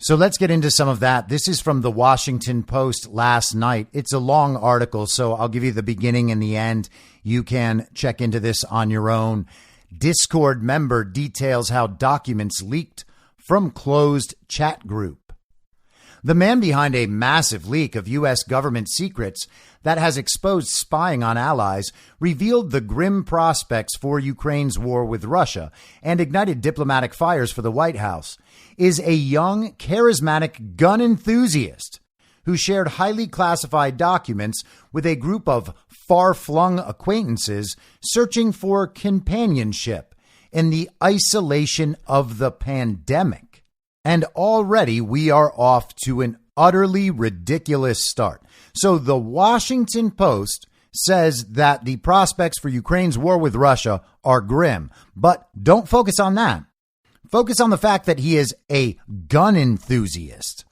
So let's get into some of that. This is from the Washington Post last night. It's a long article, so I'll give you the beginning and the end. You can check into this on your own. Discord member details how documents leaked from closed chat group. The man behind a massive leak of U.S. government secrets that has exposed spying on allies revealed the grim prospects for Ukraine's war with Russia and ignited diplomatic fires for the White House is a young, charismatic gun enthusiast who shared highly classified documents with a group of far-flung acquaintances searching for companionship in the isolation of the pandemic. And already we are off to an utterly ridiculous start. So the Washington Post says that the prospects for Ukraine's war with Russia are grim, but don't focus on that. Focus on the fact that he is a gun enthusiast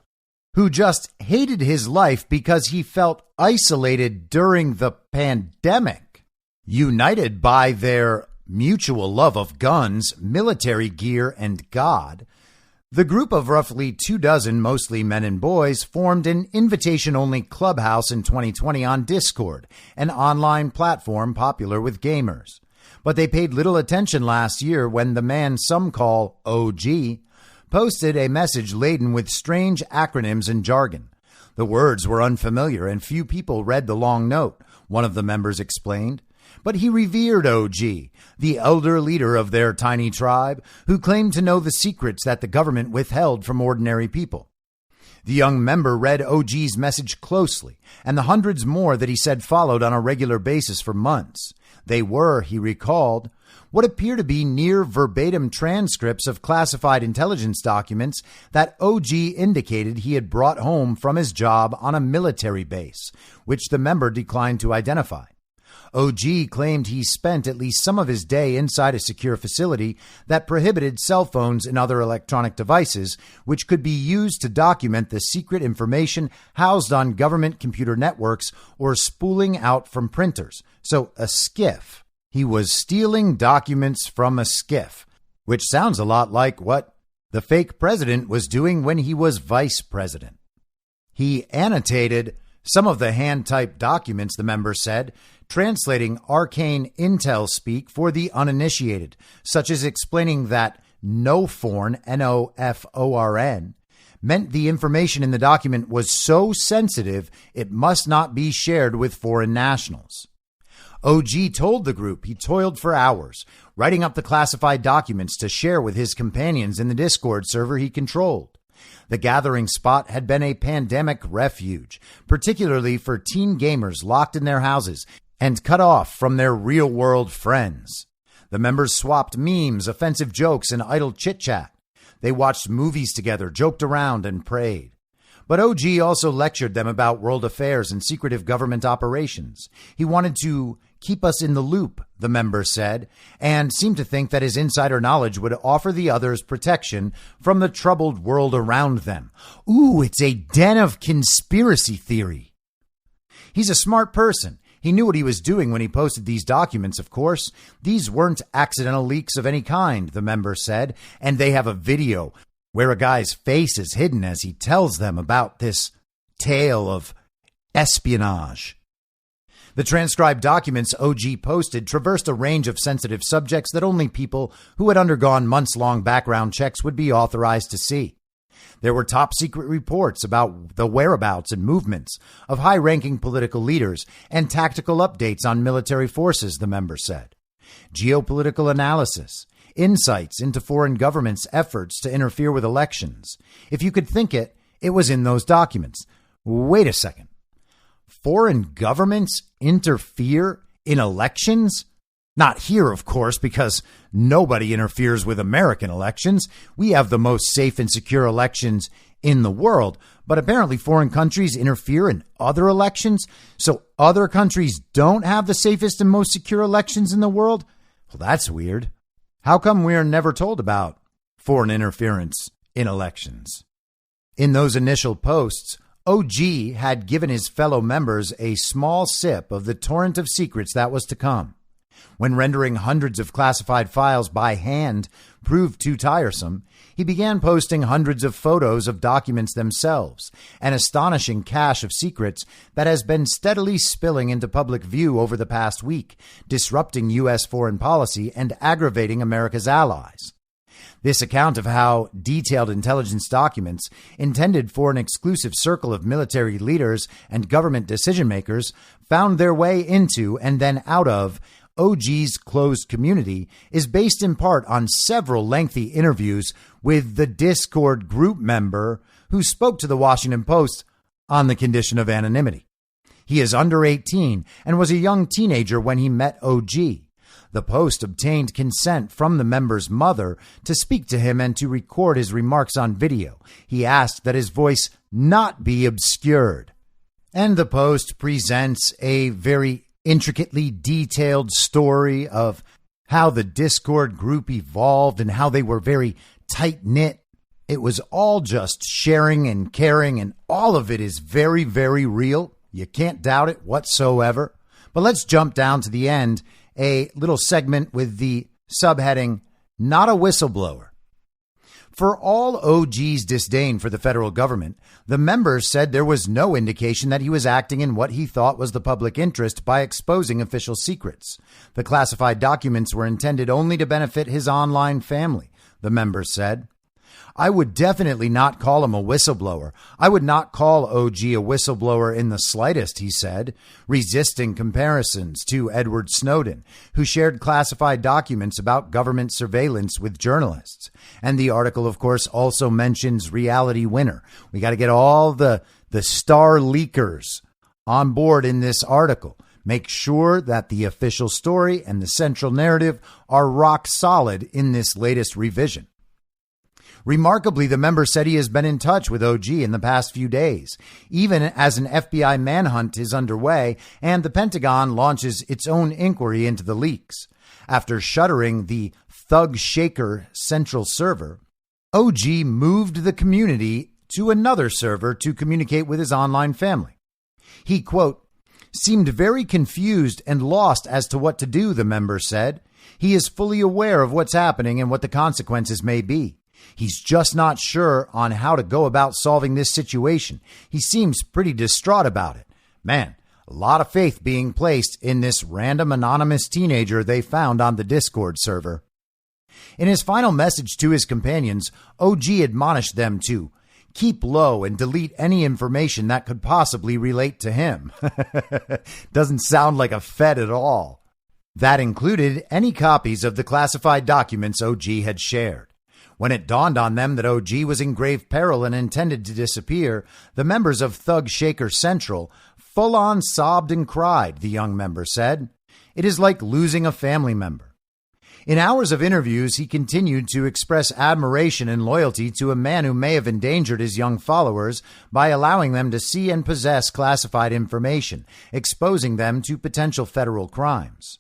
who just hated his life because he felt isolated during the pandemic. United by their mutual love of guns, military gear, and God, the group of roughly 24, mostly men and boys, formed an invitation-only clubhouse in 2020 on Discord, an online platform popular with gamers. But they paid little attention last year when the man some call OG posted a message laden with strange acronyms and jargon. The words were unfamiliar and few people read the long note, one of the members explained. But he revered OG, the elder leader of their tiny tribe, who claimed to know the secrets that the government withheld from ordinary people. The young member read OG's message closely, and the hundreds more that he said followed on a regular basis for months. They were, he recalled, what appear to be near verbatim transcripts of classified intelligence documents that OG indicated he had brought home from his job on a military base, which the member declined to identify. OG claimed he spent at least some of his day inside a secure facility that prohibited cell phones and other electronic devices, which could be used to document the secret information housed on government computer networks or spooling out from printers. So a SCIF. He was stealing documents from a SCIF, which sounds a lot like what the fake president was doing when he was vice president. He annotated some of the hand-typed documents, the member said, translating arcane intel speak for the uninitiated, such as explaining that NOFORN, N-O-F-O-R-N, meant the information in the document was so sensitive it must not be shared with foreign nationals. OG told the group he toiled for hours, writing up the classified documents to share with his companions in the Discord server he controlled. The gathering spot had been a pandemic refuge, particularly for teen gamers locked in their houses and cut off from their real-world friends. The members swapped memes, offensive jokes, and idle chit-chat. They watched movies together, joked around, and prayed. But OG also lectured them about world affairs and secretive government operations. He wanted to keep us in the loop, the member said, and seemed to think that his insider knowledge would offer the others protection from the troubled world around them. Ooh, it's a den of conspiracy theory. He's a smart person. He knew what he was doing when he posted these documents, of course. These weren't accidental leaks of any kind, the member said, and they have a video where a guy's face is hidden as he tells them about this tale of espionage. The transcribed documents OG posted traversed a range of sensitive subjects that only people who had undergone months-long background checks would be authorized to see. There were top-secret reports about the whereabouts and movements of high-ranking political leaders and tactical updates on military forces, the member said. Geopolitical analysis, insights into foreign governments' efforts to interfere with elections. If you could think it, it was in those documents. Wait a second. Foreign governments interfere in elections? Not here, of course, because nobody interferes with American elections. We have the most safe and secure elections in the world. But apparently foreign countries interfere in other elections. So other countries don't have the safest and most secure elections in the world? Well, that's weird. How come we're never told about foreign interference in elections? In those initial posts, OG had given his fellow members a small sip of the torrent of secrets that was to come. When rendering hundreds of classified files by hand proved too tiresome, he began posting hundreds of photos of documents themselves, an astonishing cache of secrets that has been steadily spilling into public view over the past week, disrupting U.S. foreign policy and aggravating America's allies. This account of how detailed intelligence documents intended for an exclusive circle of military leaders and government decision makers found their way into and then out of OG's closed community is based in part on several lengthy interviews with the Discord group member who spoke to the Washington Post on the condition of anonymity. He is under 18 and was a young teenager when he met OG. The Post obtained consent from the member's mother to speak to him and to record his remarks on video. He asked that his voice not be obscured. And the Post presents a very intricately detailed story of how the Discord group evolved and how they were very tight-knit. It was all just sharing and caring, and all of it is very, very real. You can't doubt it whatsoever. But let's jump down to the end, a little segment with the subheading, Not a Whistleblower. For all OG's disdain for the federal government, the members said there was no indication that he was acting in what he thought was the public interest by exposing official secrets. The classified documents were intended only to benefit his online family, the members said. I would definitely not call him a whistleblower. I would not call OG a whistleblower in the slightest, he said, resisting comparisons to Edward Snowden, who shared classified documents about government surveillance with journalists. And the article, of course, also mentions Reality Winner. We got to get all the star leakers on board in this article. Make sure that the official story and the central narrative are rock solid in this latest revision. Remarkably, the member said he has been in touch with OG in the past few days, even as an FBI manhunt is underway and the Pentagon launches its own inquiry into the leaks. After shuttering the Thug Shaker central server, OG moved the community to another server to communicate with his online family. He, quote, seemed very confused and lost as to what to do, the member said. He is fully aware of what's happening and what the consequences may be. He's just not sure on how to go about solving this situation. He seems pretty distraught about it. Man, a lot of faith being placed in this random anonymous teenager they found on the Discord server. In his final message to his companions, OG admonished them to keep low and delete any information that could possibly relate to him. Doesn't sound like a Fed at all. That included any copies of the classified documents OG had shared. When it dawned on them that OG was in grave peril and intended to disappear, the members of Thug Shaker Central full-on sobbed and cried, the young member said. It is like losing a family member. In hours of interviews, he continued to express admiration and loyalty to a man who may have endangered his young followers by allowing them to see and possess classified information, exposing them to potential federal crimes.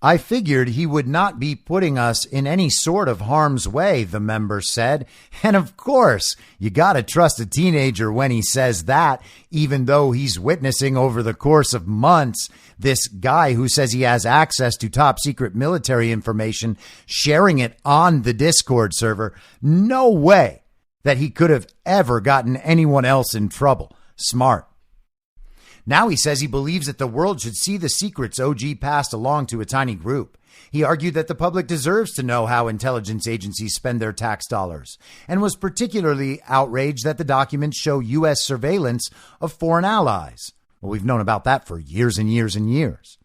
I figured he would not be putting us in any sort of harm's way, the member said. And of course, you got to trust a teenager when he says that, even though he's witnessing over the course of months this guy who says he has access to top secret military information, sharing it on the Discord server. No way that he could have ever gotten anyone else in trouble. Smart. Now he says he believes that the world should see the secrets OG passed along to a tiny group. He argued that the public deserves to know how intelligence agencies spend their tax dollars, and was particularly outraged that the documents show U.S. surveillance of foreign allies. Well, we've known about that for years and years and years.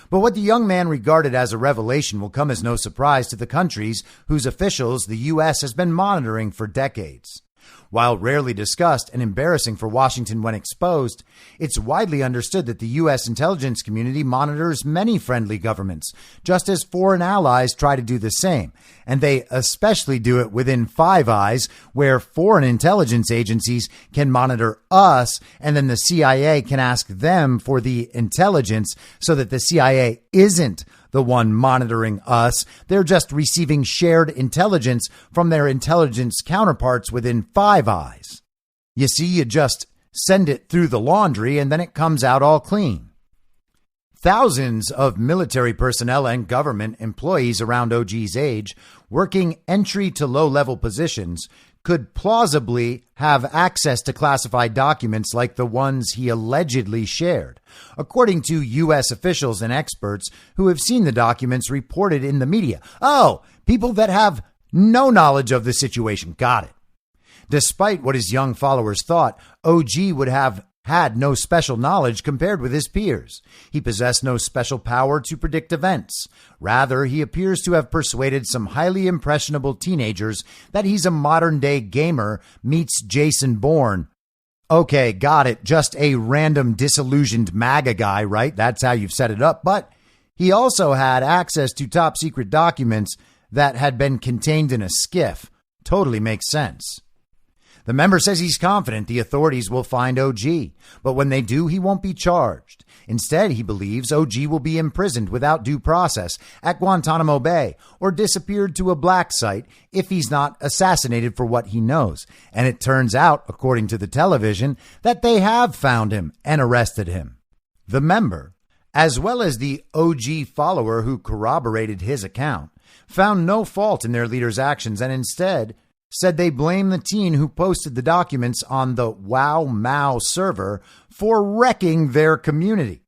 But what the young man regarded as a revelation will come as no surprise to the countries whose officials the U.S. has been monitoring for decades. While rarely discussed and embarrassing for Washington when exposed, it's widely understood that the U.S. intelligence community monitors many friendly governments, just as foreign allies try to do the same. And they especially do it within Five Eyes, where foreign intelligence agencies can monitor us, and then the CIA can ask them for the intelligence so that the CIA isn't the one monitoring us. They're just receiving shared intelligence from their intelligence counterparts within Five Eyes. You see, you just send it through the laundry and then it comes out all clean. Thousands of military personnel and government employees around OG's age, working entry to low-level positions, could plausibly have access to classified documents like the ones he allegedly shared, according to U.S. officials and experts who have seen the documents reported in the media. Oh, people that have no knowledge of the situation. Got it. Despite what his young followers thought, OG would have had no special knowledge compared with his peers. He possessed no special power to predict events. Rather, he appears to have persuaded some highly impressionable teenagers that he's a modern-day gamer meets Jason Bourne. Okay, got it. Just a random disillusioned MAGA guy, right? That's how you've set it up. But he also had access to top-secret documents that had been contained in a skiff. Totally makes sense. The member says he's confident the authorities will find OG, but when they do, he won't be charged. Instead, he believes OG will be imprisoned without due process at Guantanamo Bay or disappeared to a black site if he's not assassinated for what he knows. And it turns out, according to the television, that they have found him and arrested him. The member, as well as the OG follower who corroborated his account, found no fault in their leader's actions and instead said they blame the teen who posted the documents on the Wow Mao server for wrecking their community.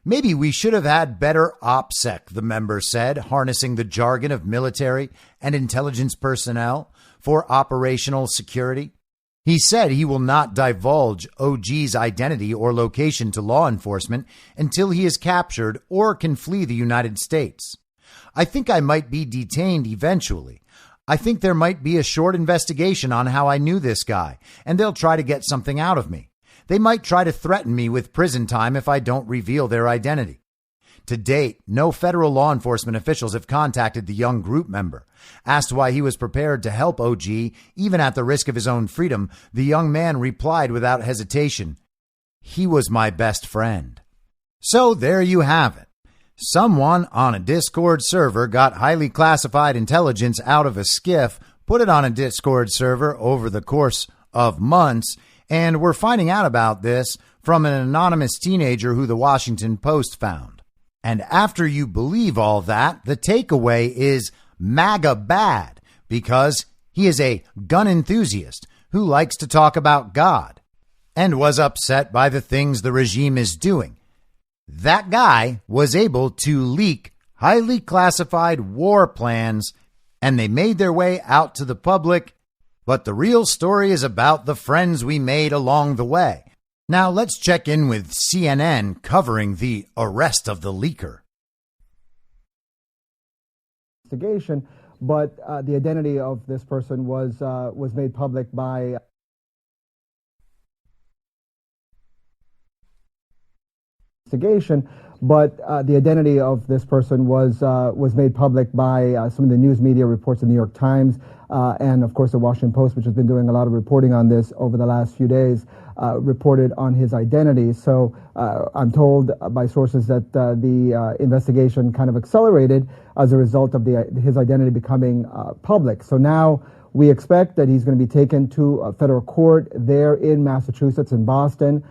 Maybe we should have had better OPSEC, the member said, harnessing the jargon of military and intelligence personnel for operational security. He said he will not divulge OG's identity or location to law enforcement until he is captured or can flee the United States. I think I might be detained eventually. I think there might be a short investigation on how I knew this guy, and they'll try to get something out of me. They might try to threaten me with prison time if I don't reveal their identity. To date, no federal law enforcement officials have contacted the young group member. Asked why he was prepared to help OG, even at the risk of his own freedom, the young man replied without hesitation, "He was my best friend." So there you have it. Someone on a Discord server got highly classified intelligence out of a skiff, put it on a Discord server over the course of months, and we're finding out about this from an anonymous teenager who the Washington Post found. And after you believe all that, the takeaway is MAGA bad, because he is a gun enthusiast who likes to talk about God and was upset by the things the regime is doing. That guy was able to leak highly classified war plans, and they made their way out to the public. But the real story is about the friends we made along the way. Now let's check in with CNN covering the arrest of the leaker. Investigation, but the identity of this person was made public by. But the identity of this person was made public by some of the news media reports in the New York Times and, of course, the Washington Post, which has been doing a lot of reporting on this over the last few days, reported on his identity. So I'm told by sources that the investigation kind of accelerated as a result of his identity becoming public. So now we expect that he's going to be taken to a federal court there in Massachusetts, in Boston,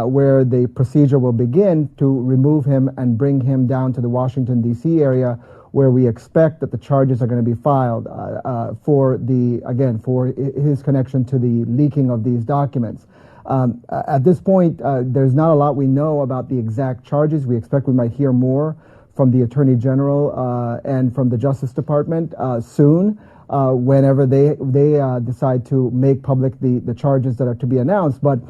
where the procedure will begin to remove him and bring him down to the Washington, D.C. area, where we expect that the charges are going to be filed for his connection to the leaking of these documents. At this point, there's not a lot we know about the exact charges. We expect we might hear more from the Attorney General and from the Justice Department soon, whenever they decide to make public the charges that are to be announced. But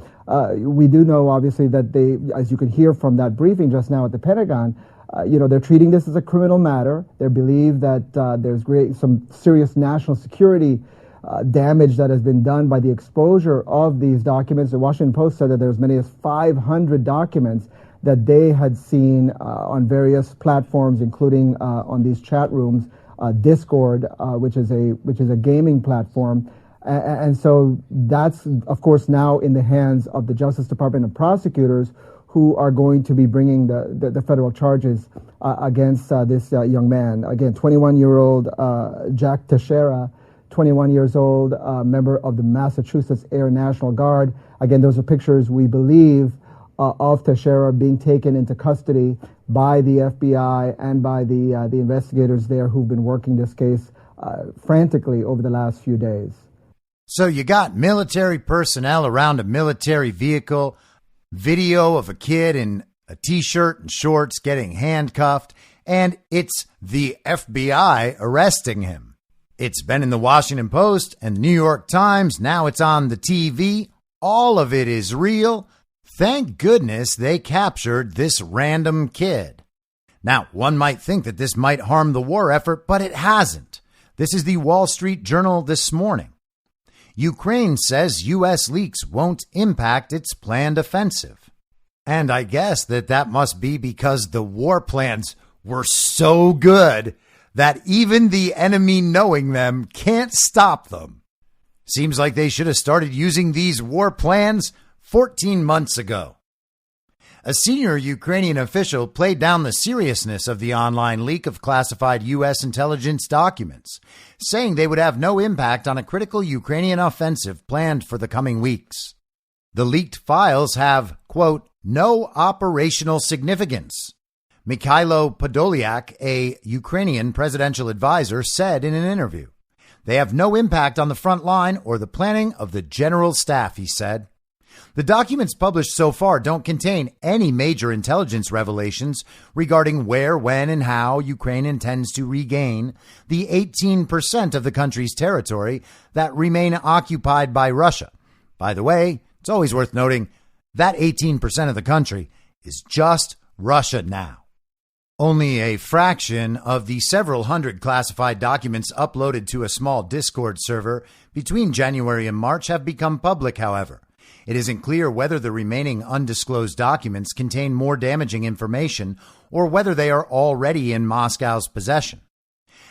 we do know, obviously, that they, as you could hear from that briefing just now at the Pentagon, they're treating this as a criminal matter. They believe that there's some serious national security damage that has been done by the exposure of these documents. The Washington Post said that there's as many as 500 documents that they had seen on various platforms, including on these chat rooms, Discord, which is a gaming platform. And so that's, of course, now in the hands of the Justice Department and prosecutors, who are going to be bringing the federal charges against this young man. Again, 21-year-old Jack Teixeira, 21 years old, member of the Massachusetts Air National Guard. Again, those are pictures, we believe, of Teixeira being taken into custody by the FBI and by the investigators there who've been working this case frantically over the last few days. So you got military personnel around a military vehicle, video of a kid in a T-shirt and shorts getting handcuffed, and it's the FBI arresting him. It's been in the Washington Post and the New York Times. Now it's on the TV. All of it is real. Thank goodness they captured this random kid. Now, one might think that this might harm the war effort, but it hasn't. This is the Wall Street Journal this morning. Ukraine says U.S. leaks won't impact its planned offensive. And I guess that must be because the war plans were so good that even the enemy knowing them can't stop them. Seems like they should have started using these war plans 14 months ago. A senior Ukrainian official played down the seriousness of the online leak of classified U.S. intelligence documents, saying they would have no impact on a critical Ukrainian offensive planned for the coming weeks. The leaked files have, quote, no operational significance. Mikhailo Podolyak, a Ukrainian presidential advisor, said in an interview. They have no impact on the front line or the planning of the general staff, he said. The documents published so far don't contain any major intelligence revelations regarding where, when, and how Ukraine intends to regain the 18% of the country's territory that remain occupied by Russia. By the way, it's always worth noting that 18% of the country is just Russia now. Only a fraction of the several hundred classified documents uploaded to a small Discord server between January and March have become public, however. It isn't clear whether the remaining undisclosed documents contain more damaging information or whether they are already in Moscow's possession.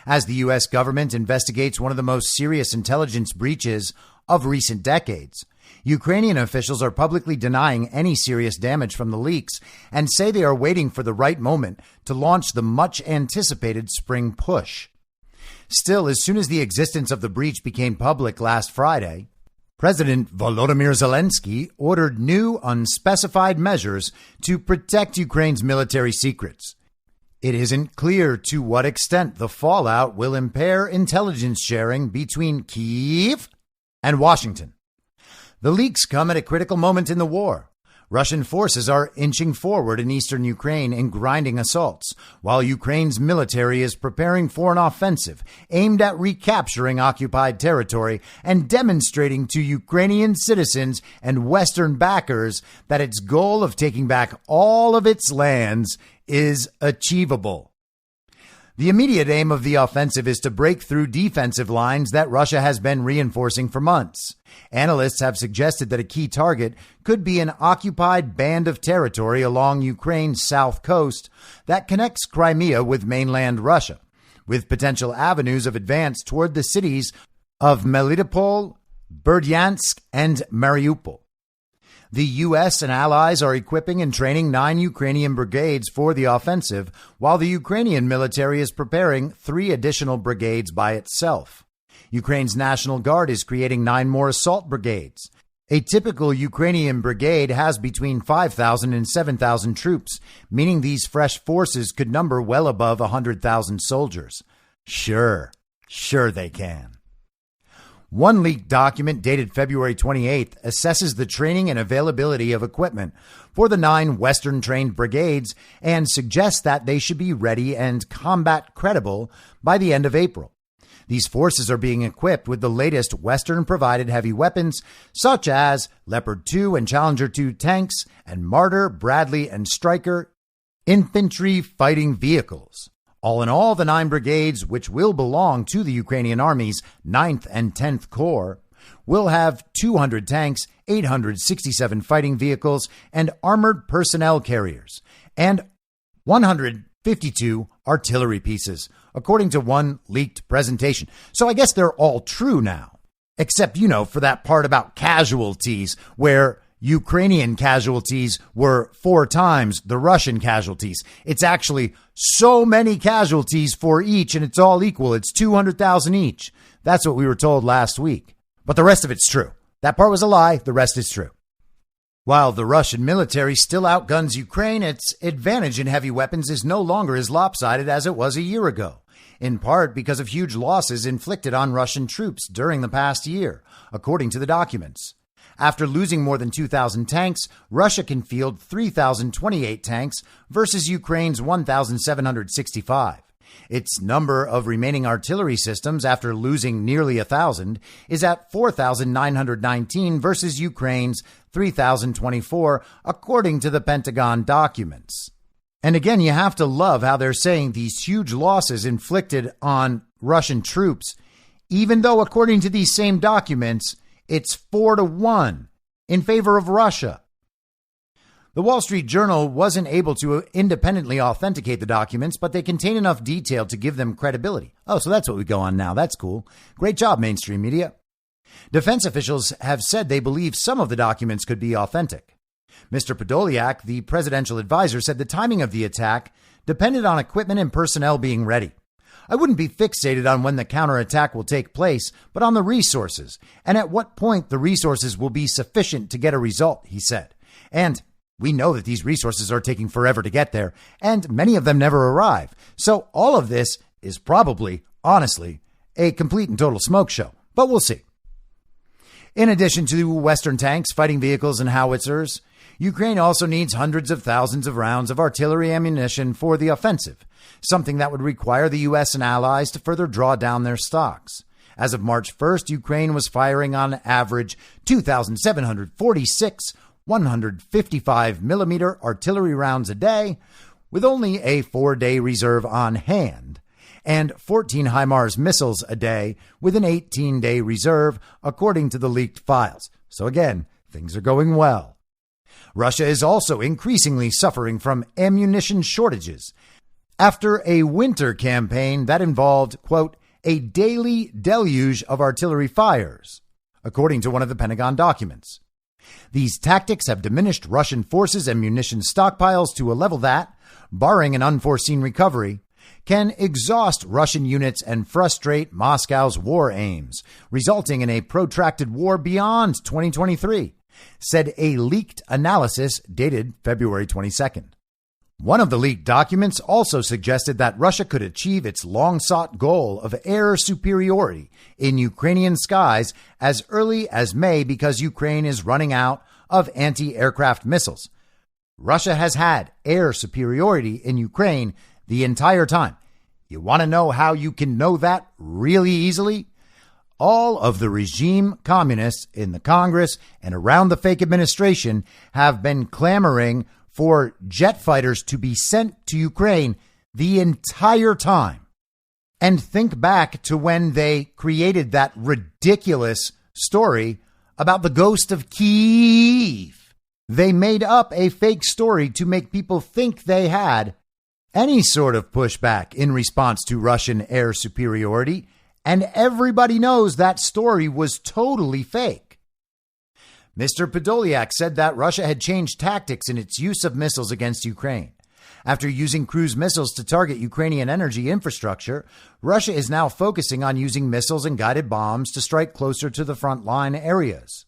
As the U.S. government investigates one of the most serious intelligence breaches of recent decades, Ukrainian officials are publicly denying any serious damage from the leaks and say they are waiting for the right moment to launch the much-anticipated spring push. Still, as soon as the existence of the breach became public last Friday, President Volodymyr Zelensky ordered new unspecified measures to protect Ukraine's military secrets. It isn't clear to what extent the fallout will impair intelligence sharing between Kyiv and Washington. The leaks come at a critical moment in the war. Russian forces are inching forward in eastern Ukraine in grinding assaults, while Ukraine's military is preparing for an offensive aimed at recapturing occupied territory and demonstrating to Ukrainian citizens and Western backers that its goal of taking back all of its lands is achievable. The immediate aim of the offensive is to break through defensive lines that Russia has been reinforcing for months. Analysts have suggested that a key target could be an occupied band of territory along Ukraine's south coast that connects Crimea with mainland Russia, with potential avenues of advance toward the cities of Melitopol, Berdyansk, and Mariupol. The U.S. and allies are equipping and training 9 Ukrainian brigades for the offensive, while the Ukrainian military is preparing 3 additional brigades by itself. Ukraine's National Guard is creating 9 more assault brigades. A typical Ukrainian brigade has between 5,000 and 7,000 troops, meaning these fresh forces could number well above 100,000 soldiers. Sure they can. One leaked document dated February 28th assesses the training and availability of equipment for the 9 Western-trained brigades and suggests that they should be ready and combat credible by the end of April. These forces are being equipped with the latest Western-provided heavy weapons, such as Leopard 2 and Challenger 2 tanks and Marder, Bradley, and Stryker infantry fighting vehicles. All in all, the 9 brigades, which will belong to the Ukrainian Army's 9th and 10th Corps, will have 200 tanks, 867 fighting vehicles, and armored personnel carriers, and 152 artillery pieces, according to one leaked presentation. So I guess they're all true now, except, for that part about casualties, where Ukrainian casualties were 4 times the Russian casualties. It's actually so many casualties for each, and it's all equal. It's 200,000 each. That's what we were told last week. But the rest of it's true. That part was a lie. The rest is true. While the Russian military still outguns Ukraine, its advantage in heavy weapons is no longer as lopsided as it was a year ago, in part because of huge losses inflicted on Russian troops during the past year, according to the documents. After losing more than 2,000 tanks, Russia can field 3,028 tanks versus Ukraine's 1,765. Its number of remaining artillery systems after losing nearly 1,000 is at 4,919 versus Ukraine's 3,024, according to the Pentagon documents. And again, you have to love how they're saying these huge losses inflicted on Russian troops, even though, according to these same documents, it's 4-1 in favor of Russia. The Wall Street Journal wasn't able to independently authenticate the documents, but they contain enough detail to give them credibility. Oh, so that's what we go on now. That's cool. Great job, mainstream media. Defense officials have said they believe some of the documents could be authentic. Mr. Podolyak, the presidential advisor, said the timing of the attack depended on equipment and personnel being ready. I wouldn't be fixated on when the counterattack will take place, but on the resources, and at what point the resources will be sufficient to get a result, he said. And we know that these resources are taking forever to get there, and many of them never arrive. So all of this is probably, honestly, a complete and total smoke show. But we'll see. In addition to Western tanks, fighting vehicles, and howitzers, Ukraine also needs hundreds of thousands of rounds of artillery ammunition for the offensive, something that would require the U.S. and allies to further draw down their stocks. As of March 1st, Ukraine was firing on average 2,746 155 millimeter artillery rounds a day, with only a 4-day reserve on hand, and 14 HIMARS missiles a day with an 18-day reserve, according to the leaked files. So again, things are going well. Russia is also increasingly suffering from ammunition shortages after a winter campaign that involved, quote, a daily deluge of artillery fires, according to one of the Pentagon documents. These tactics have diminished Russian forces and munition stockpiles to a level that, barring an unforeseen recovery, can exhaust Russian units and frustrate Moscow's war aims, resulting in a protracted war beyond 2023, said a leaked analysis dated February 22nd. One of the leaked documents also suggested that Russia could achieve its long-sought goal of air superiority in Ukrainian skies as early as May because Ukraine is running out of anti-aircraft missiles. Russia has had air superiority in Ukraine the entire time. You want to know how you can know that really easily? All of the regime communists in the Congress and around the fake administration have been clamoring for jet fighters to be sent to Ukraine the entire time. And think back to when they created that ridiculous story about the ghost of Kyiv. They made up a fake story to make people think they had any sort of pushback in response to Russian air superiority, and everybody knows that story was totally fake. Mr. Podolyak said that Russia had changed tactics in its use of missiles against Ukraine. After using cruise missiles to target Ukrainian energy infrastructure, Russia is now focusing on using missiles and guided bombs to strike closer to the front line areas.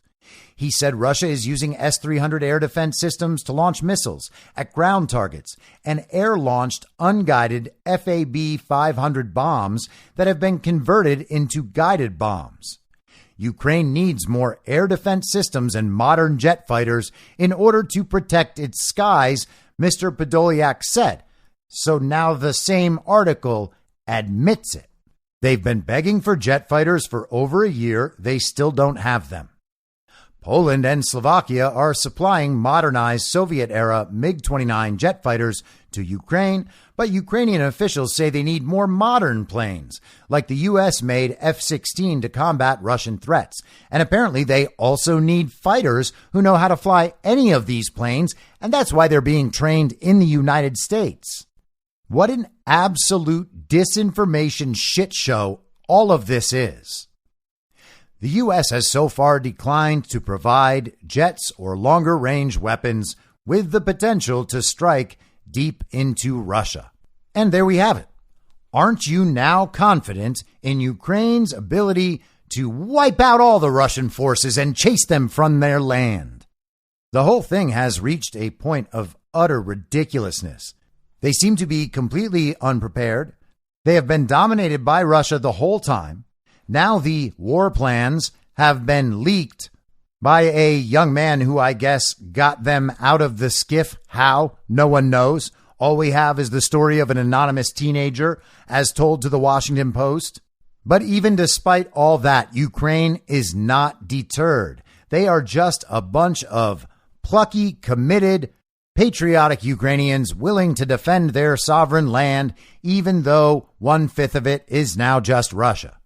He said Russia is using S-300 air defense systems to launch missiles at ground targets and air-launched unguided FAB-500 bombs that have been converted into guided bombs. Ukraine needs more air defense systems and modern jet fighters in order to protect its skies, Mr. Podolyak said. So now the same article admits it. They've been begging for jet fighters for over a year. They still don't have them. Poland and Slovakia are supplying modernized Soviet-era MiG-29 jet fighters to Ukraine, but Ukrainian officials say they need more modern planes, like the U.S.-made F-16 to combat Russian threats. And apparently they also need fighters who know how to fly any of these planes, and that's why they're being trained in the United States. What an absolute disinformation shit show all of this is. The U.S. has so far declined to provide jets or longer-range weapons with the potential to strike deep into Russia. And there we have it. Aren't you now confident in Ukraine's ability to wipe out all the Russian forces and chase them from their land? The whole thing has reached a point of utter ridiculousness. They seem to be completely unprepared. They have been dominated by Russia the whole time. Now the war plans have been leaked by a young man who I guess got them out of the skiff. How? No one knows. All we have is the story of an anonymous teenager as told to the Washington Post. But even despite all that, Ukraine is not deterred. They are just a bunch of plucky, committed, patriotic Ukrainians willing to defend their sovereign land, even though 1/5 of it is now just Russia.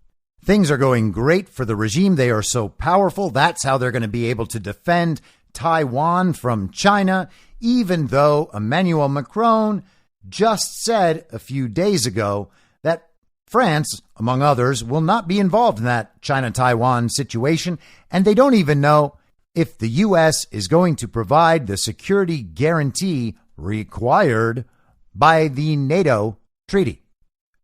Things are going great for the regime. They are so powerful. That's how they're going to be able to defend Taiwan from China, even though Emmanuel Macron just said a few days ago that France, among others, will not be involved in that China-Taiwan situation. And they don't even know if the U.S. is going to provide the security guarantee required by the NATO treaty.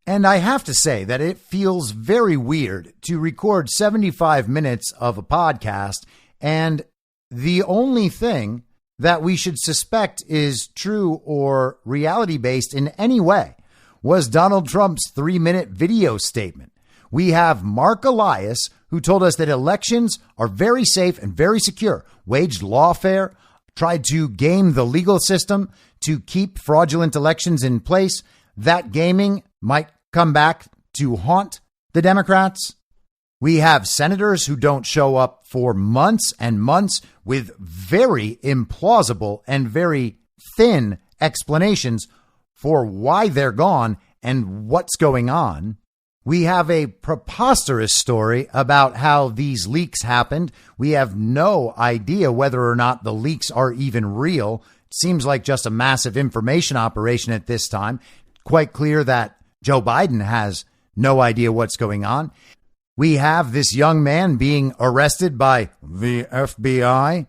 And I have to say that it feels very weird to record 75 minutes of a podcast, and the only thing that we should suspect is true or reality-based in any way was Donald Trump's 3-minute video statement. We have Marc Elias, who told us that elections are very safe and very secure, waged lawfare, tried to game the legal system to keep fraudulent elections in place. That gaming might come back to haunt the Democrats. We have senators who don't show up for months and months with very implausible and very thin explanations for why they're gone and what's going on. We have a preposterous story about how these leaks happened. We have no idea whether or not the leaks are even real. It seems like just a massive information operation at this time. Quite clear that Joe Biden has no idea what's going on. We have this young man being arrested by the FBI,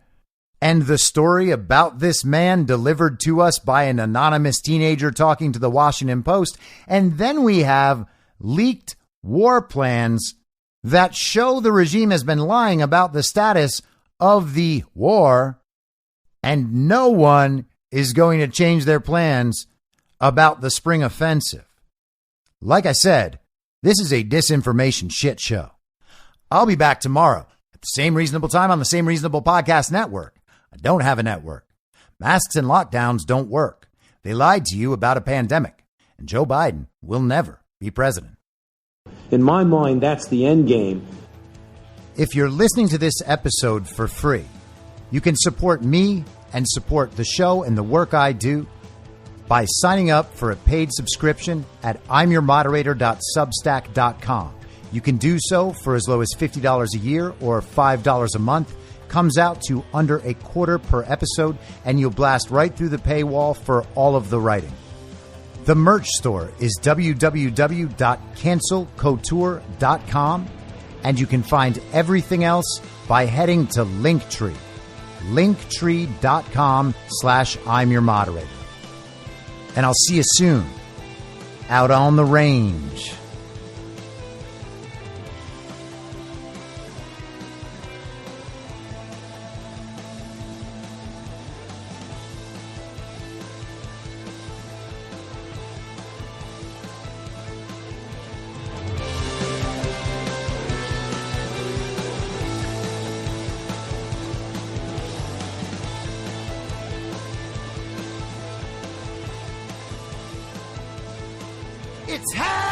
and the story about this man delivered to us by an anonymous teenager talking to the Washington Post. And then we have leaked war plans that show the regime has been lying about the status of the war, and no one is going to change their plans about the spring offensive. Like I said, this is a disinformation shit show. I'll be back tomorrow at the same reasonable time on the same reasonable podcast network. I don't have a network. Masks and lockdowns don't work. They lied to you about a pandemic, and Joe Biden will never be president. In my mind, that's the end game. If you're listening to this episode for free, you can support me and support the show and the work I do by signing up for a paid subscription at imyourmoderator.substack.com. You can do so for as low as $50 a year or $5 a month. Comes out to under $0.25 per episode, and you'll blast right through the paywall for all of the writing. The merch store is www.cancelcouture.com, and you can find everything else by heading to Linktree, linktree.com/imyourmoderator. And I'll see you soon out on the range. It's hell!